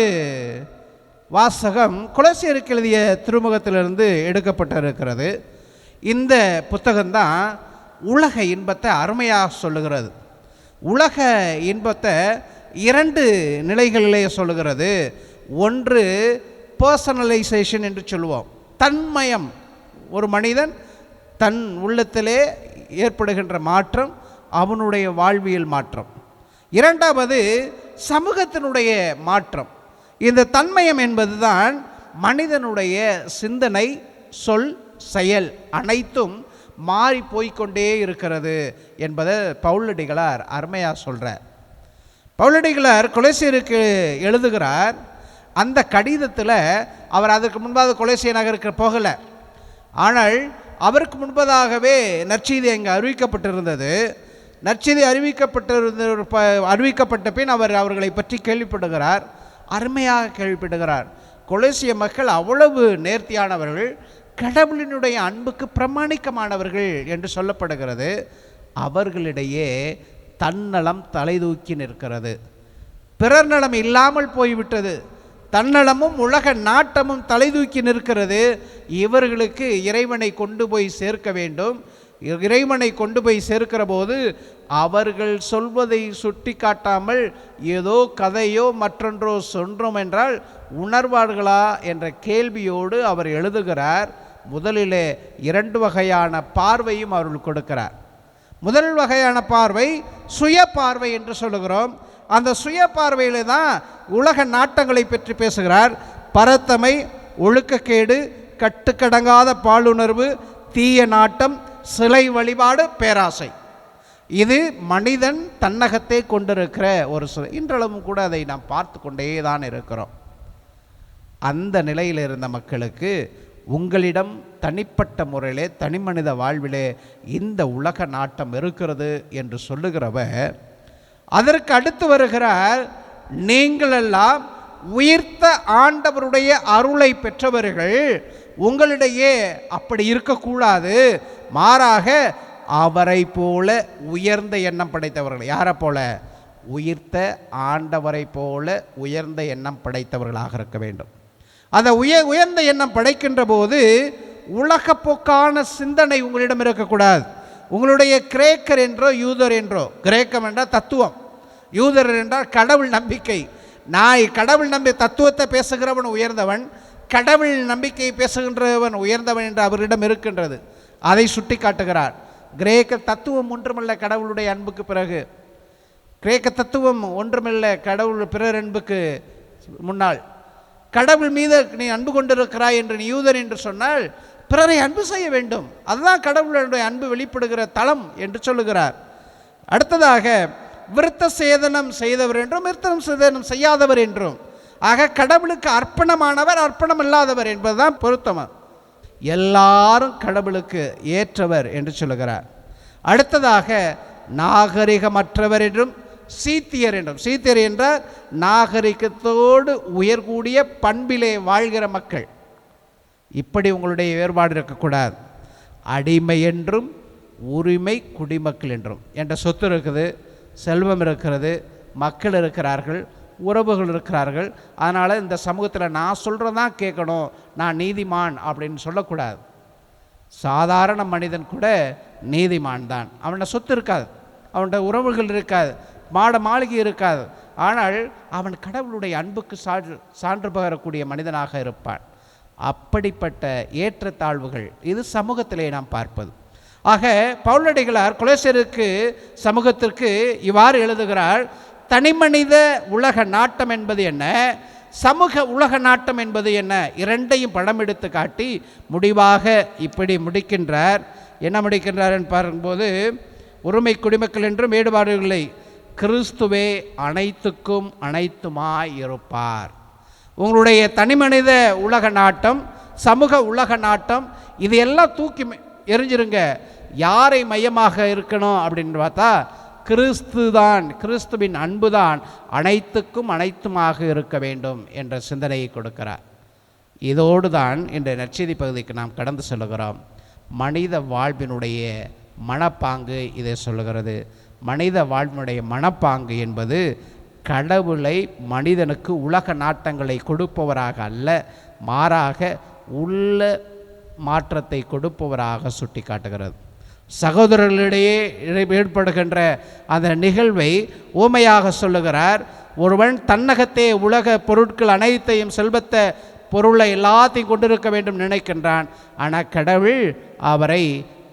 வாசகம் கொலோசியருக்கு எழுதிய திருமுகத்திலிருந்து எடுக்கப்பட்டிருக்கிறது. இந்த புத்தகம்தான் உலக இன்பத்தை அருமையாக சொல்லுகிறது. உலக இன்பத்தை இரண்டு நிலைகளிலே சொல்லுகிறது. ஒன்று பர்சனலைசேஷன் என்று சொல்லுவோம், தன்மயம். ஒரு மனிதன் தன் உள்ளத்திலே ஏற்படுகின்ற மாற்றம், அவனுடைய வாழ்வியல் மாற்றம். இரண்டாவது சமூகத்தினுடைய மாற்றம். இந்த தன்மயம் என்பதுதான் மனிதனுடைய சிந்தனை, சொல், செயல் அனைத்தும் மாறி போய்கொண்டே இருக்கிறது என்பதை பவுலடிகளார் அருமையாக சொல்கிறார். பவுலடிகளார் கொலோசியருக்கு எழுதுகிறார். அந்த கடிதத்தில் அவர் அதற்கு முன்பாக கொலோசிய நகருக்கு போகலை, ஆனால் அவருக்கு முன்பதாகவே நற்செய்தி அங்கே அறிவிக்கப்பட்டிருந்தது. நற்செய்தி அறிவிக்கப்பட்ட பின் அவர்களை பற்றி கேள்விப்படுகிறார். அருமையாக கேள்விப்படுகிறார். கொலோசிய மக்கள் அவ்வளவு நேர்த்தியானவர்கள், கடவுளினுடைய அன்புக்கு பிரமாணிக்கமானவர்கள் என்று சொல்லப்படுகிறது. அவர்களிடையே தன்னலம் தலைதூக்கி நிற்கிறது, பிறர் நலம் இல்லாமல் போய்விட்டது, தன்னலமும் உலக நாட்டமும் தலைதூக்கி நிற்கிறது. இவர்களுக்கு இறைவனை கொண்டு போய் சேர்க்க வேண்டும். இறைவனை கொண்டு போய் சேர்க்கிற போது அவர்கள் சொல்வதை சுட்டி காட்டாமல் ஏதோ கதையோ மற்றொன்றோ சொன்னோம் என்றால் உணர்வார்களா என்ற கேள்வியோடு அவர் எழுதுகிறார். முதலிலே இரண்டு வகையான பார்வையும் அவர்கள் கொடுக்கிறார். முதல் வகையான பார்வை சுய பார்வை என்று சொல்லுகிறோம். அந்த சுய பார்வையிலே தான் உலக நாட்டங்களை பற்றி பேசுகிறார். பரத்தமை, ஒழுக்கக்கேடு, கட்டுக்கடங்காத பாலுணர்வு, தீய நாட்டம், சிலை வழிபாடு, பேராசை. இது மனிதன் தன்னகத்தை கொண்டிருக்கிற ஒரு சிலை. இன்றளவும் கூட அதை நாம் பார்த்து கொண்டே தான் இருக்கிறோம். அந்த நிலையில் இருந்த மக்களுக்கு உங்களிடம் தனிப்பட்ட முறையிலே, தனி மனித வாழ்விலே இந்த உலக நாட்டம் இருக்கிறது என்று சொல்லுகிறவர், அதற்கு அடுத்து வருகிறார், நீங்களெல்லாம் உயிர்த்த ஆண்டவருடைய அருளை பெற்றவர்கள், உங்களிடையே அப்படி இருக்கக்கூடாது, மாறாக அவரை போல உயர்ந்த எண்ணம் படைத்தவர்கள். யாரை போல? உயிர்த்த ஆண்டவரை போல உயர்ந்த எண்ணம் படைத்தவர்களாக இருக்க வேண்டும். அந்த உயர்ந்த எண்ணம் படைக்கின்ற போது உலகப்போக்கான சிந்தனை உங்களிடம் இருக்கக்கூடாது. உங்களுடைய கிரேக்கர் என்றோ யூதர் என்றோ, கிரேக்கம் என்றால் தத்துவம், யூதர் என்றால் கடவுள் நம்பிக்கை. கடவுள் தத்துவத்தை பேசுகிறவன் உயர்ந்தவன், கடவுள் நம்பிக்கையை பேசுகின்றவன் உயர்ந்தவன் என்று அவரிடம் இருக்கின்றது. அதை சுட்டி காட்டுகிறார். கிரேக்க தத்துவம் ஒன்றுமல்ல கடவுளுடைய அன்புக்கு பிறகு, கிரேக்க தத்துவம் ஒன்றுமில்ல கடவுள் பிறர் அன்புக்கு முன்னால். கடவுள் மீது நீ அன்பு கொண்டிருக்கிறாய் என்று நீ யூதர் என்று சொன்னால் பிறரை அன்பு செய்ய வேண்டும். அதுதான் கடவுளுடைய அன்பு வெளிப்படுகிற தளம் என்று சொல்லுகிறார். அடுத்ததாக விருத்த சேதனம் செய்தவர் என்றும் விருத்தம் சேதனம் செய்யாதவர் என்றும், ஆக கடவுளுக்கு அர்ப்பணமானவர், அர்ப்பணம் இல்லாதவர் என்பதுதான் பொருத்தம். எல்லாரும் கடவுளுக்கு ஏற்றவர் என்று சொல்லுகிறார். அடுத்ததாக நாகரிகமற்றவர் என்றும் சீத்தியர் என்றும். சீத்தியர் என்றால் நாகரிகத்தோடு உயர்கூடிய பண்பிலே வாழ்கிற மக்கள். இப்படி உங்களுடைய வேறுபாடு இருக்கக்கூடாது. அடிமை என்றும் உரிமை குடிமக்கள் என்றும். என்ற சொத்து இருக்குது, செல்வம் இருக்கிறது, மக்கள் இருக்கிறார்கள், உறவுகள் இருக்கிறார்கள். அதனால் இந்த சமூகத்தில் நான் சொல்கிறதான் கேட்கணும், நான் நீதிமான் அப்படின்னு சொல்லக்கூடாது. சாதாரண மனிதன் கூட நீதிமான் தான். அவனோட சொத்து இருக்காது, அவனோட உறவுகள் இருக்காது, மாளிகை இருக்காது. ஆனால் அவன் கடவுளுடைய அன்புக்கு சான்று பகரக்கூடிய மனிதனாக இருப்பான். அப்படிப்பட்ட ஏற்றத்தாழ்வுகள் இது சமூகத்திலே நாம் பார்ப்பது. ஆக பவுலடிகளார் கொலோசையருக்கு சமூகத்திற்கு இவ்வாறு எழுதுகிறார், தனிமனித உலக நாட்டம் என்பது என்ன, சமூக உலக நாட்டம் என்பது என்ன, இரண்டையும் படம் எடுத்து காட்டி முடிவாக இப்படி முடிக்கின்றார். என்ன முடிக்கின்றார் என்று பார்க்கும்போது, உரிமை குடிமக்கள் என்றும் வேறுபாடுகளை கிறிஸ்துவே அனைத்துக்கும் அனைத்துமாய் இருப்பார். உங்களுடைய தனிமனித உலக நாட்டம், சமூக உலக நாட்டம், இது எல்லாம் தூக்கி எரிஞ்சிருங்க. யாரை மையமாக இருக்கணும் அப்படின்னு பார்த்தா கிறிஸ்து தான், கிறிஸ்துவின் அன்பு தான் அனைத்துக்கும் அனைத்துமாக இருக்க வேண்டும் என்ற சிந்தனையை கொடுக்கிறார். இதோடு தான் இன்றைய நற்செய்தி பகுதிக்கு நாம் கடந்து செல்கிறோம். மனித வாழ்வினுடைய மனப்பாங்கு இதை சொல்லுகிறது. மனித வாழ்வினுடைய மனப்பாங்கு என்பது கடவுளை மனிதனுக்கு உலக நாட்டங்களை கொடுப்பவராக அல்ல, மாறாக உள்ள மாற்றத்தை கொடுப்பவராக சுட்டி காட்டுகிறது. சகோதரர்களிடையே ஏற்படுகின்ற அந்த நிகழ்வை ஊமையாக சொல்லுகிறார். ஒருவன் தன்னகத்தே உலக பொருட்கள் அனைத்தையும், செல்வத்தை, பொருளை எல்லாத்தையும் கொண்டிருக்க வேண்டும் நினைக்கின்றான். ஆனால் கடவுள் அவரை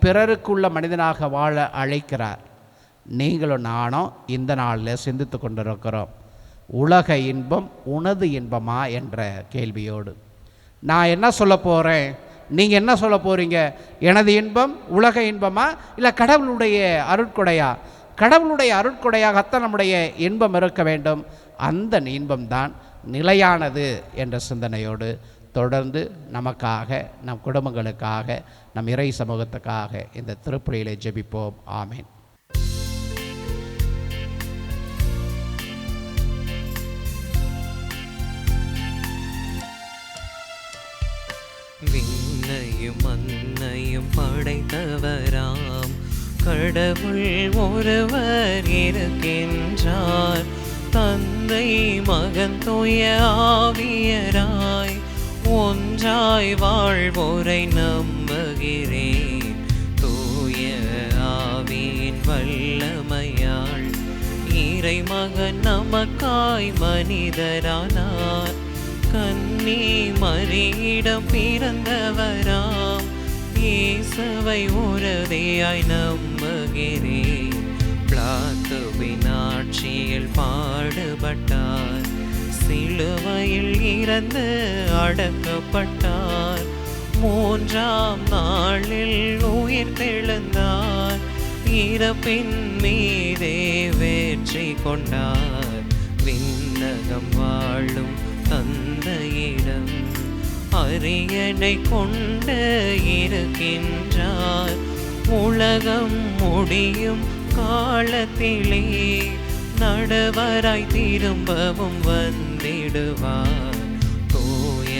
பிறருக்குள்ள மனிதனாக வாழ அழைக்கிறார். நீங்களும் நானும் இந்த நாளில் சிந்தித்து கொண்டிருக்கிறோம். உலக இன்பம் உனது இன்பமா என்ற கேள்வியோடு நான் என்ன சொல்ல போகிறேன், நீங்கள் என்ன சொல்ல போகிறீங்க? எனது இன்பம் உலக இன்பமா, இல்லை கடவுளுடைய அருட்கொடையா? கடவுளுடைய அருட்கொடையாகத்தான் நம்முடைய இன்பம் இருக்க வேண்டும். அந்த இன்பம்தான் நிலையானது என்ற சிந்தனையோடு தொடர்ந்து நமக்காக, நம் குடும்பங்களுக்காக, நம் இறை சமூகத்துக்காக இந்த திருப்பலியிலே ஜெபிப்போம். ஆமேன். விண்ணையும் மண்ணையும் படைத்தவராம் கடவுள் ஒருவர் இருக்கின்றார். தந்தை மகன் தூய ஆவியராய் ஒன்றாய் வாழ்வோரை நம்புகிறேன். தூய ஆவியின் வல்லமையால் இறை மகன் நமக்காய் மனிதரானார். கன்னி மரியிடம் பிறந்தவராம் இயேசுவை உறுதியாய் நம்புகிறேன். பிலாத்துவின் ஆட்சியில் பாடுபட்டார், சிலுவையில் இறந்து அடக்கப்பட்டார். மூன்றாம் நாளில் உயிர்த்தெழுந்தார், இறப்பின் மீதே வெற்றி கொண்டார். விண்ணகம் வாழும் தந்தையிடம் அரியணை கொண்டு இருக்கின்றார். உலகம் முடியும் காலத்திலே நடுவராய் திரும்பவும் வந்திடுவார். தூய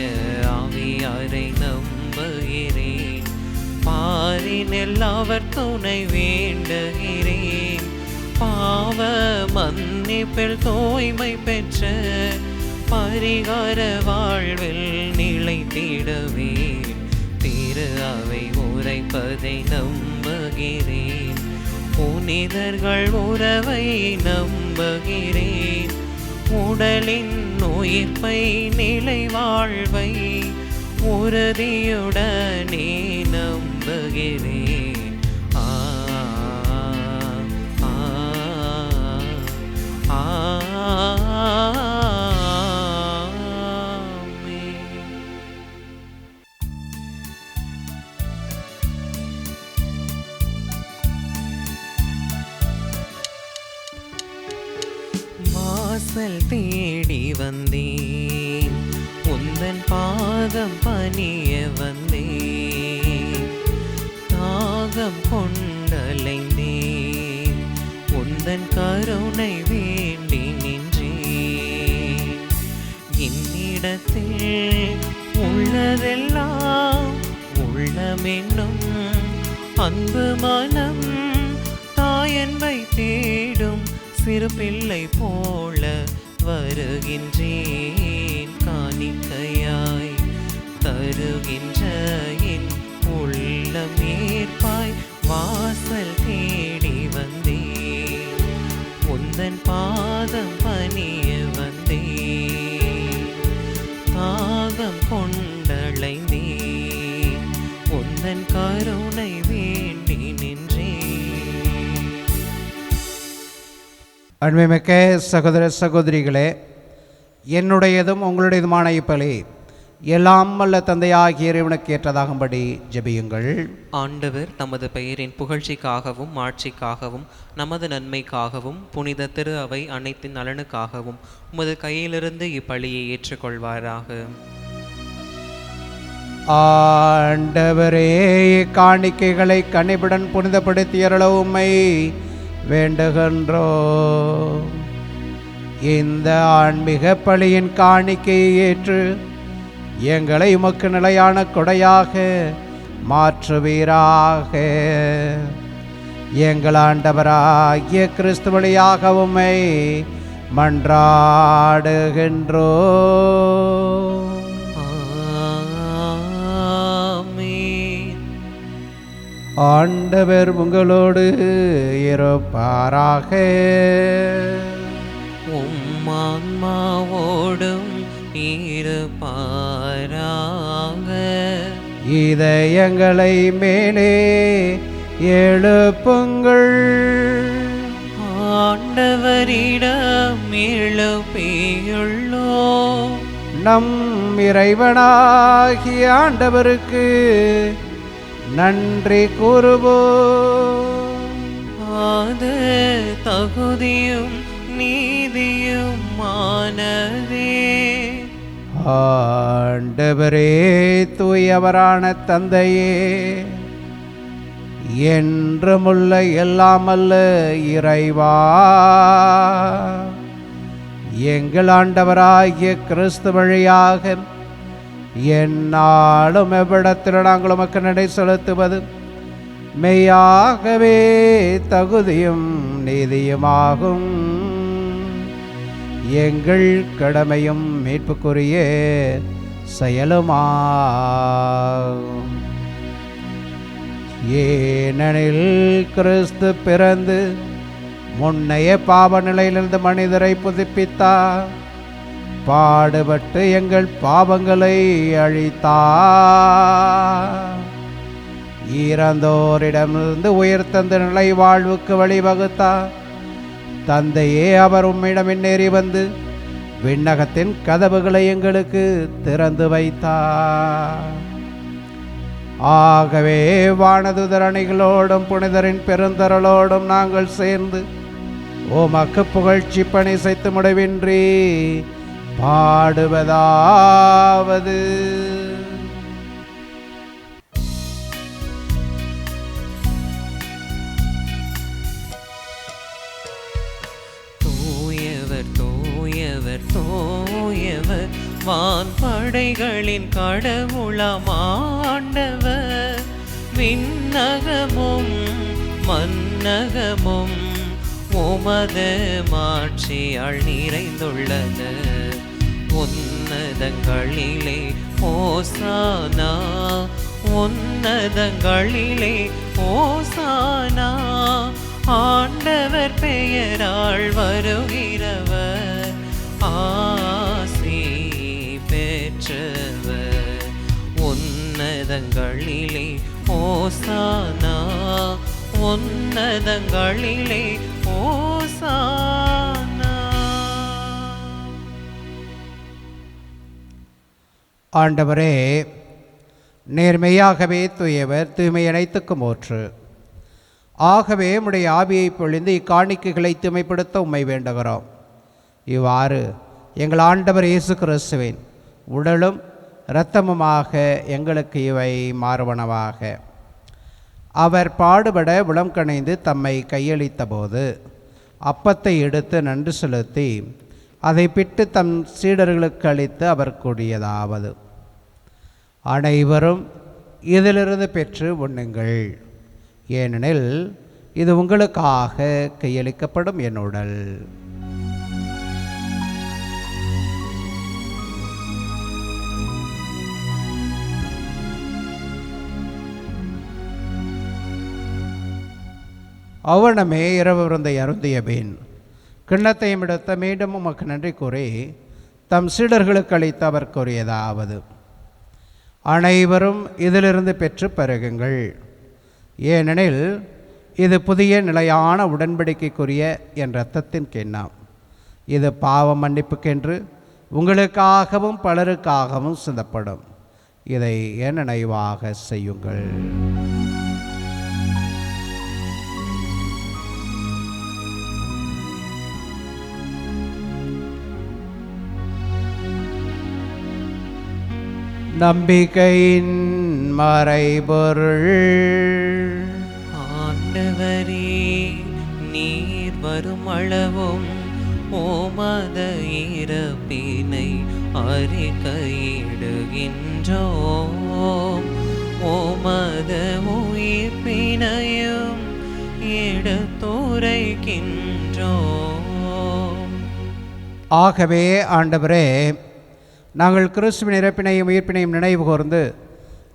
ஆவியாரை நம்புகிறேன், பாரினில் அவர் துணை வேண்டுகிறேன். பாவ மன்னிப்பில் தூய்மை பெற்ற பரிகார வாழ்வில் நிலைத்திடுவேன். திரு அவை உரைப்பதை நம்புகிறேன், புனிதர்கள் உறவை நம்புகிறேன். உடலின் உயிர்ப்பை நிலை வாழ்வை உறுதியுடனே நம்புகிறேன். ஆ ஆ ஆ வாசல் தேடி வந்தேன், உந்தன் பாதம் பணிய வந்தேன். தாகம் கொண்டலைந்தேன், உந்தன் உந்தன் கருணை வேண்டி நின்றேன். என்னிடத்தில் உள்ளதெல்லாம் உள்ளமென்னும் அன்பு மனம் தாயன்பை தேடும் சிறு பிள்ளை போல வருகின்றேன். காணிக்கையாய் தருகின்ற என் உள்ளமேற்பாய் வாசல் தேடி வந்தேன். உந்தன் பாதம் பணிய வந்தேன். தாகம் கொண்டளைந்தேன். உந்தன் கருணை வேண்டி நின்றேன். அன்புமிக்க சகோதர சகோதரிகளே, என்னுடையதும் உங்களுடையதுமான இப்பலி எல்லாம் வல்ல தந்தையாகிய இறைவனுக்கு ஏற்றதாகும்படி ஜெபியுங்கள். ஆண்டவர் தமது பெயரின் புகழ்ச்சிக்காகவும் மாட்சிக்காகவும் நமது நன்மைக்காகவும் புனித திரு அவை அனைத்தின் நலனுக்காகவும் உமது கையிலிருந்து இப்பலியை ஏற்றுக்கொள்வாராக. ஆண்டவரே, காணிக்கைகளை கனிவுடன் புனிதப்படுத்தியருள உம்மை வேண்டுகின்றோம். இந்த ஆன்மீக பலியின் காணிக்கையை ஏற்று எங்களை உமக்கு நிலையான கொடையாக மாற்றுவீராக. எங்கள் ஆண்டவராகிய கிறிஸ்து வழியாக உம்மை மன்றாடுகின்றோம். ஆண்டவர் உங்களோடு இருப்பாராக. உம்மான்மாவோடும் இருப்பாராக. இதயங்களை மேலே எழுப்புங்கள். ஆண்டவரிடம் எழுப்பியுள்ளோம். நம் இறைவனாகிய ஆண்டவருக்கு நன்றி கூறுவோம். அது தகுதியும் நீதியும் மானதே. ஆண்டவரே, தூயவரான தந்தையே, என்றுமுள்ள எல்லாமல்ல இறைவா, எங்கள் ஆண்டவராகிய கிறிஸ்து வழியாக எந்நாளும் எவ்விடத்தில் நாங்கள் உமக்கு நடை செலுத்துவது மெய்யாகவே தகுதியும் நீதியுமாகும். எங்கள் கடமையும் மீட்புக்குரிய செயலுமாகும். ஏனெனில் கிறிஸ்து பிறந்து முன்னைய பாவ நிலையிலிருந்து மனிதரை புதுப்பித்தார். பாடுபட்டு எங்கள் பாவங்களை அழித்தார். இறந்தோரிடமிருந்து உயிர்த்தந்த நிலை வாழ்வுக்கு வழிவகுத்தார். தந்தையே, அவர் உம்மிடம் முன்னேறி வந்து விண்ணகத்தின் கதவுகளை எங்களுக்கு திறந்து வைத்தார். ஆகவே வானதுதர் அணிகளோடும் புனிதரின் பெருந்தரளோடும் நாங்கள் சேர்ந்து உமக்கு புகழ்ச்சி பணி செய்து முடிவின்றி பாடுவதாவது: தூயவர் தூயவர் தூயவர் வான்படைகளின் கடவுளாம் ஆண்டவர். விண்ணகமும் மன்னகமும் உமது மாட்சியால் நிறைந்துள்ளன. உன்னதங்களிலே ஓசானா, உன்னதங்களிலே ஓசானா. ஆண்டவர் பெயரால் வருகிறவர் ஆசி பெற்றவர். உன்னதங்களிலே ஓசானா, உன்னதங்களிலே ஓசானா. ஆண்டவரே, நேர்மையாகவே தூயவர், தூய்மை அனைத்துக்கும் ஊற்று. ஆகவே உம்முடைய ஆவியை பொழிந்து இக்காணிக்கைகளை தூய்மைப்படுத்த உம்மை வேண்டுகிறோம். இவ்வாறு எங்கள் ஆண்டவர் இயேசு கிறிஸ்துவின் உடலும் இரத்தமுமாக எங்களுக்கு இவை மாறுவனவாக. அவர் பாடுபட உளம் கணைந்து தம்மை கையளித்த போது அப்பத்தை எடுத்து நன்றி செலுத்தி அதை பிட்டு தம் சீடர்களுக்கு அளித்து அவர் கூறியதாவது: அனைவரும் இதிலிருந்து பெற்று உண்ணுங்கள், ஏனெனில் இது உங்களுக்காக கையளிக்கப்படும் என் உடல். அவனமே இரவு விருந்தை அருந்திய பின் கிண்ணத்தையும் எடுத்த மீண்டும் உமக்கு நன்றி கூறி தம் சீடர்களுக்கு அளித்து அவர் கூறியதாவது: அனைவரும் இதிலிருந்து பெற்று பருகுங்கள், ஏனெனில் இது புதிய நிலையான உடன்படிக்கைக்குரிய என் இரத்தத்தின் கிண்ணம். இது பாவ மன்னிப்புக்கென்று உங்களுக்காகவும் பலருக்காகவும் சிந்தப்படும். இதை என் நினைவாக செய்யுங்கள். நம்பிக்கையின் மறைபொருள். ஆண்டவரே, நீர் வரும் அளவும் ஓமத இறப்பினை அறிக்கையிடுகின்றோம். ஓமத உயிர்ப்பினையும் எடுத்துரைக்கின்றோம். ஆகவே ஆண்டவரே, நாங்கள் கிறிஸ்துவின் இறப்பினையும் உயிர்ப்பினையும் நினைவு கூர்ந்து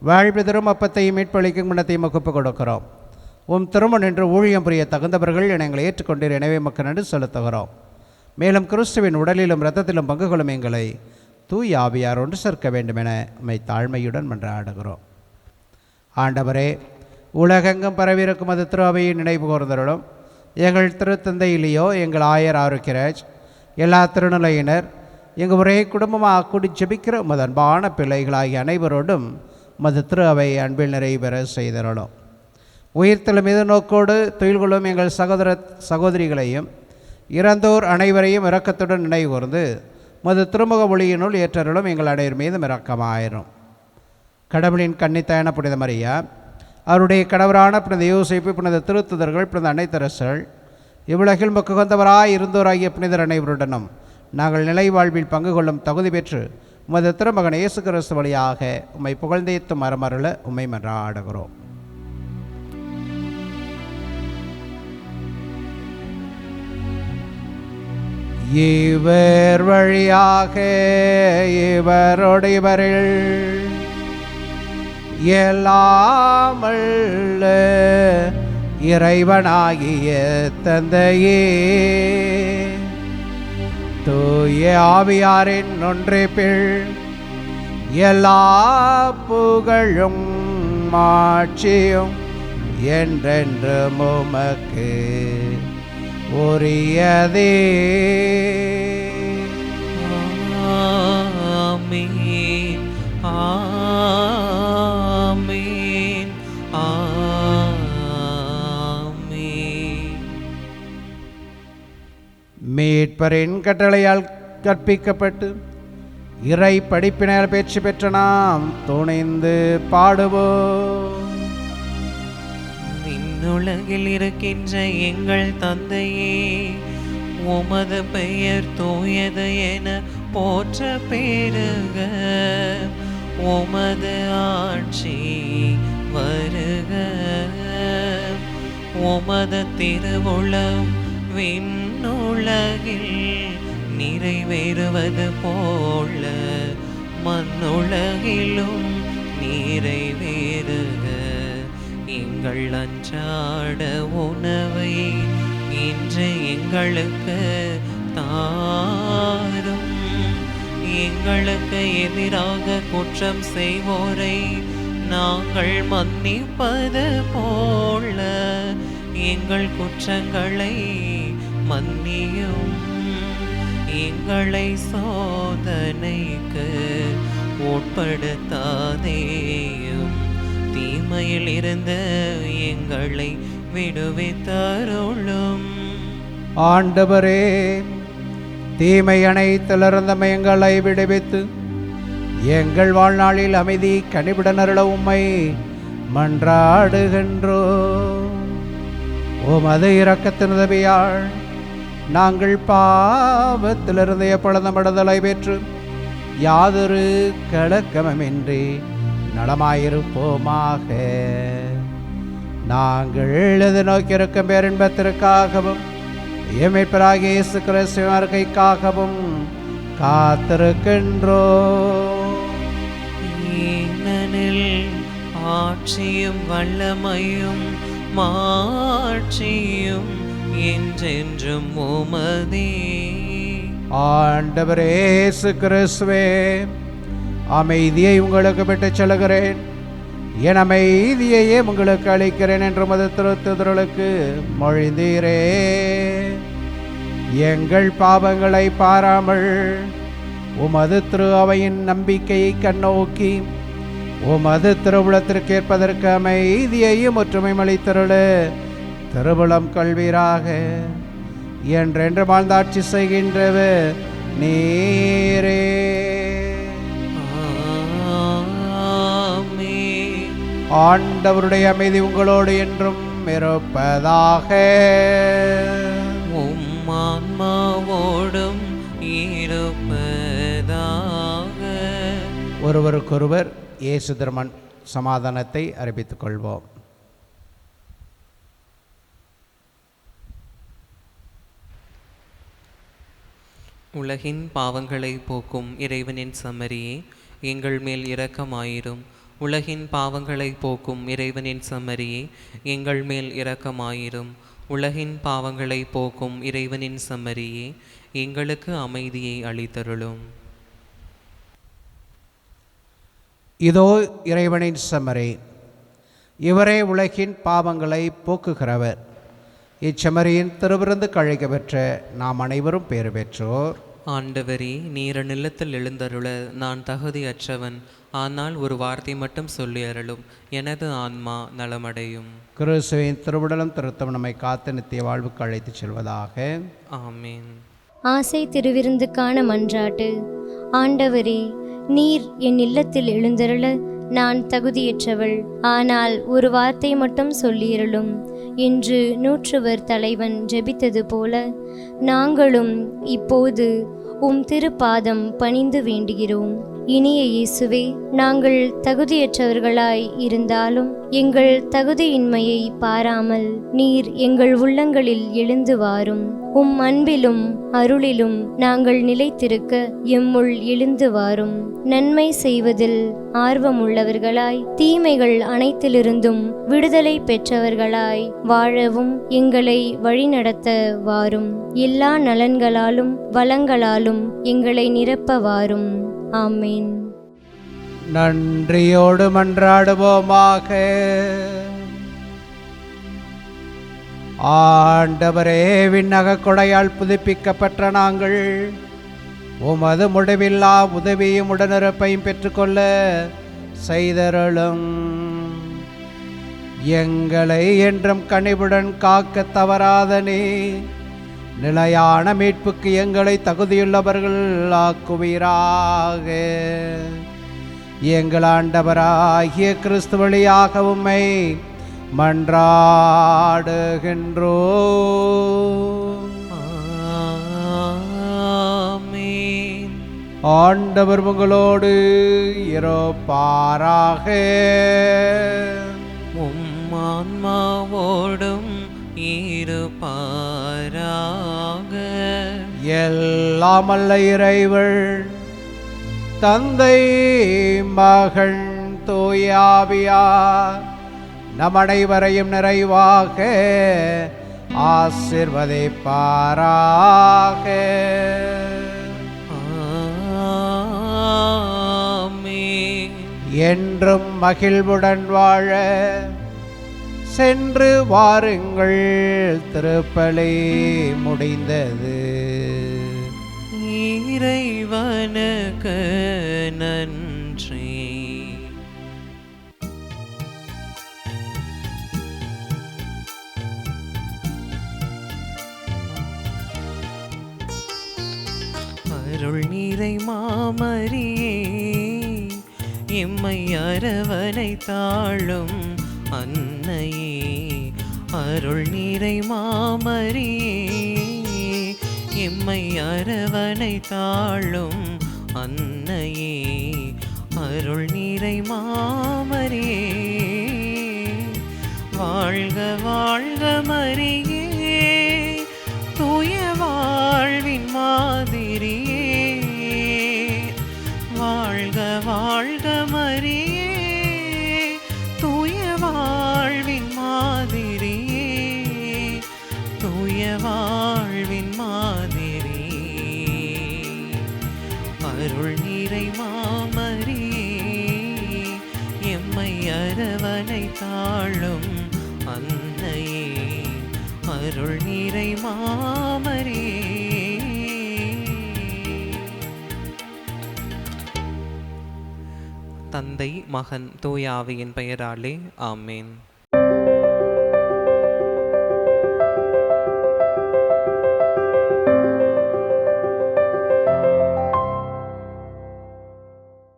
வாழ்வு தரும் அப்பத்தையும் மீட்பளிக்கும் குணத்தையும் ஒப்புக் கொடுக்கிறோம். திருமணம் என்று ஊழியம் புரிய தகுந்தவர்கள் என எங்களை ஏற்றுக்கொண்டீர், எனவே மக்கள் நன்றி செலுத்துகிறோம். மேலும் கிறிஸ்துவின் உடலிலும் இரத்தத்திலும் பங்கு கொள்ளும் எங்களை தூய் ஆவியார் ஒன்று சேர்க்க வேண்டும் என உம்மை தாழ்மையுடன் மன்றாடுகிறோம். ஆண்டவரே, உலகெங்கும் பரவியிருக்கும் அது திரு அவையை நினைவு கூர்ந்தருளும். எங்கள் திருத்தந்தையிலேயோ எங்கள் ஆயர் ஆரோக்கியராஜ், எல்லா திருநிலையினர், எங்கள் ஒரே குடும்பமாக கூடி ஜெபிக்கிற உமது அன்பான பிள்ளைகளாகிய அனைவரோடும் உமது திரு அவை அன்பில் நிறைவேற செய்தருளும். உயிர்த்தெழும் மீது நோக்கோடு தொழில் கொள்ளும் எங்கள் சகோதரிகளையும் இறந்தோர் அனைவரையும் இரக்கத்துடன் நினைவு கூர்ந்து உமது திருமுக ஒளியினுள் ஏற்றருளும். எங்கள் அனைவர் மீதும் இரக்கமாயிரும். கடவுளின் கன்னித்தாயான புனித மரியா, அவருடைய கணவரான புனித யோசேப்பு, புனித திருத்துதர்கள், புனித அன்னைத்தரசர்கள், இவ்வுலகில் முக்குகந்தவராய் இருந்தோராகிய புனிதர் அனைவருடனும் நாங்கள் நிலை வாழ்வில் பங்கு கொள்ளும் தகுதி பெற்று உமது திருமகன் இயேசு கிறிஸ்து வழியாக உம்மை புகழ்ந்தேத்தும் மரமருள உம்மை மன்றாடுகிறோம். இவர் வழியாக இவரோடு இவரில் எல்லாமல்ல இறைவனாகிய தந்தையே, தூய ஆவியாரின் ஒன்றிப்பில் எல்லா புகழும் மாட்சியும் என்றென்றும் உமக்கு உரியதே. ஆமென், ஆமென், ஆமென். மீட்பரின் கட்டளையால் கற்பிக்கப்பட்டு இறை படிப்பினால் பேச்சு பெற்ற நாம் துணிந்து பாடுவோம். விண்ணுலகில் இருக்கின்ற எங்கள் தந்தையே, உமது பெயர் தூயது என போற்ற பெருக. உமது ஆட்சி வருக. உமது திருவுளம் விண்ணுலகில் நிறைவேறுவது போல மண்ணுலகிலும் நிறைவேறுக. எங்கள் அன்றாட உணவை இன்று எங்களுக்கு தாரும். எங்களுக்கு எதிராக குற்றம் செய்வோரை நாங்கள் மன்னிப்பது போல எங்கள் குற்றங்களை மன்னியும். எங்களை சோதனைக்கு உட்படுத்தாதேயும், தீமையில் இருந்து எங்களை விடுவித்தருளும். ஆண்டவரே, தீமை அனைத்திலிருந்து எங்களை விடுவித்து எங்கள் வாழ்நாளில் அமைதி கனிவுடன் உம்மை மன்றாடுகின்றோம். உமது இரக்கத்தின் உதவியால் நாங்கள் பாவத்திலிருந்து எப்பொழுதும் விடுதலை பெற்று யாதொரு கலக்கமின்றி நலமாயிருப்போமாக. நாங்கள் எது நோக்கியிருக்கும் பேரின்பத்திற்காகவும் மீட்பராகிய இயேசு கிறிஸ்துவின் வருகைக்காகவும் காத்திருக்கின்றோம். ஏனெனில் ஆட்சியும் வல்லமையும் மாட்சியும் என்றென்றும் உமதே. ஆண்டவரே இயேசு கிறிஸ்துவே, அமைதியை உங்களுக்கு விட்டுச் செல்கிறேன், என் அமைதியையே உங்களுக்கு அளிக்கிறேன் என்று உமது திருத்துதர்களுக்கு மொழிந்தீரே. எங்கள் பாவங்களை பாராமல் உமது திரு அவையின் நம்பிக்கையை கண்ணோக்கி உமது திருவுளத்திற்கு ஏற்பதற்கு அமைதியையும் ஒற்றுமையும் அளித்தருள திருவுளம் கொள்வீராக. என்றென்று வாழ்ந்தாட்சி செய்கின்றவர் நீரே. ஆண்டவருடைய அமைதி உங்களோடு என்றும் இருப்பதாக. ஆன்மாவோடும் இருப்பதாக. ஒருவருக்கொருவர் இயேசு திருமன் சமாதானத்தை அறிவித்துக் கொள்வோம். உலகின் பாவங்களை போக்கும் இறைவனின் சம்மரியே, எங்கள் மேல் இரக்கமாயிரும். உலகின் பாவங்களை போக்கும் இறைவனின் சம்மரியே, எங்கள் மேல் இரக்கமாயிரும். உலகின் பாவங்களை போக்கும் இறைவனின் சம்மரியே, எங்களுக்கு அமைதியை அளித்தருளும். இதோ இறைவனின் சம்மரி, இவரே உலகின் பாவங்களை போக்குகிறவர். இச்சமரியின் திருவிருந்து கழைக்க பெற்ற நாம் அனைவரும் பேறு பெற்றோர். ஆண்டவரே, நீர் நிலத்தில் எழுந்தருள நான் தகுதியற்றவன், ஆனால் ஒரு வார்த்தை மட்டும் சொல்லி அருளும், எனது ஆன்மா நலமடையும். கிறிஸ்துவின் திருவுடலும் திருத்தம் நம்மை காத்து நித்திய வாழ்வுக்கு அழைத்துச் செல்வதாக. ஆமீன். ஆசை திருவிருந்துக்கான மன்றாட்டு. ஆண்டவரே, நீர் என் இல்லத்தில் எழுந்தருள நான் தகுதியற்றவள், ஆனால் ஒரு வார்த்தை மட்டும் சொல்லியருளும் என்று நூற்றுவர் தலைவன் ஜெபித்தது போல நாங்களும் இப்போது உம் திருப்பாதம் பணிந்து வேண்டுகிறோம். இனிய இயேசுவே, நாங்கள் தகுதியற்றவர்களாய் இருந்தாலும் எங்கள் தகுதியின்மையை பாராமல் நீர் எங்கள் உள்ளங்களில் எழுந்து வாரும். உம் அன்பிலும் அருளிலும் நாங்கள் நிலைத்திருக்க எம்முள் எழுந்து வாரும். நன்மை செய்வதில் ஆர்வமுள்ளவர்களாய் தீமைகள் அனைத்திலிருந்தும் விடுதலை பெற்றவர்களாய் வாழவும் எங்களை வழிநடத்த வாரும். எல்லா நலன்களாலும் வளங்களாலும் எங்களை நிரப்ப வாரும். ஆமேன். நன்றியோடு மன்றாடுவோமாக. ஆண்டவரே, விண்ணக கொடையால் புதுப்பிக்கப்பட்ட நாங்கள் உமது முடிவில்லா உதவியும் உடனிருப்பையும் பெற்றுக்கொள்ள செய்தருளும். எங்களை என்றும் கனிவுடன் காக்க தவறாத நீ நிலையான மீட்புக்கு எங்களை தகுதியுள்ளவர்கள் ஆக்குவீராக. எங்கள் ஆண்டவராகிய கிறிஸ்து வழியாக உம்மை மன்றாடுகின்றோம். ஆமீன். ஆண்டவர் உங்களோடு இருப்பாராக. உம் ஆன்மாவோடும் இருப்பாராக. எல்லாம் அல்ல இறைவன் தந்தை மகன் தூயாவியார் நம் அனைவரையும் நிறைவாக ஆசீர்வதிப்பாராக. ஆமீன். என்றும் மகிழ்வுடன் வாழ சென்று வாருங்கள். திருப்பலி முடிந்தது. இறைவனுக்கு நன்றி. அருள் நிறை மாமரியே, எம்மை அரவணை தாழும் அன்னையே. அருள் நிறை மாமரியே, எம்மை அரவணை தாழும் அன்னையே அருள் நீரை மாமரியே வாழ்க வாழ்க மரியே தூய வாழ்வின் மாதிரியே வாழ்க வாழ்க மரியே தூய வாழ்வின் மாதிரியே தூய வாழ்வின் மாதிரியே அருள் நீரை மாமரியே எம்மை அரவணை தாழும் அன்னையே அருள் நீரை மாமரியே. தந்தை மகன் தூய ஆவியின் பெயராலே ஆமேன்.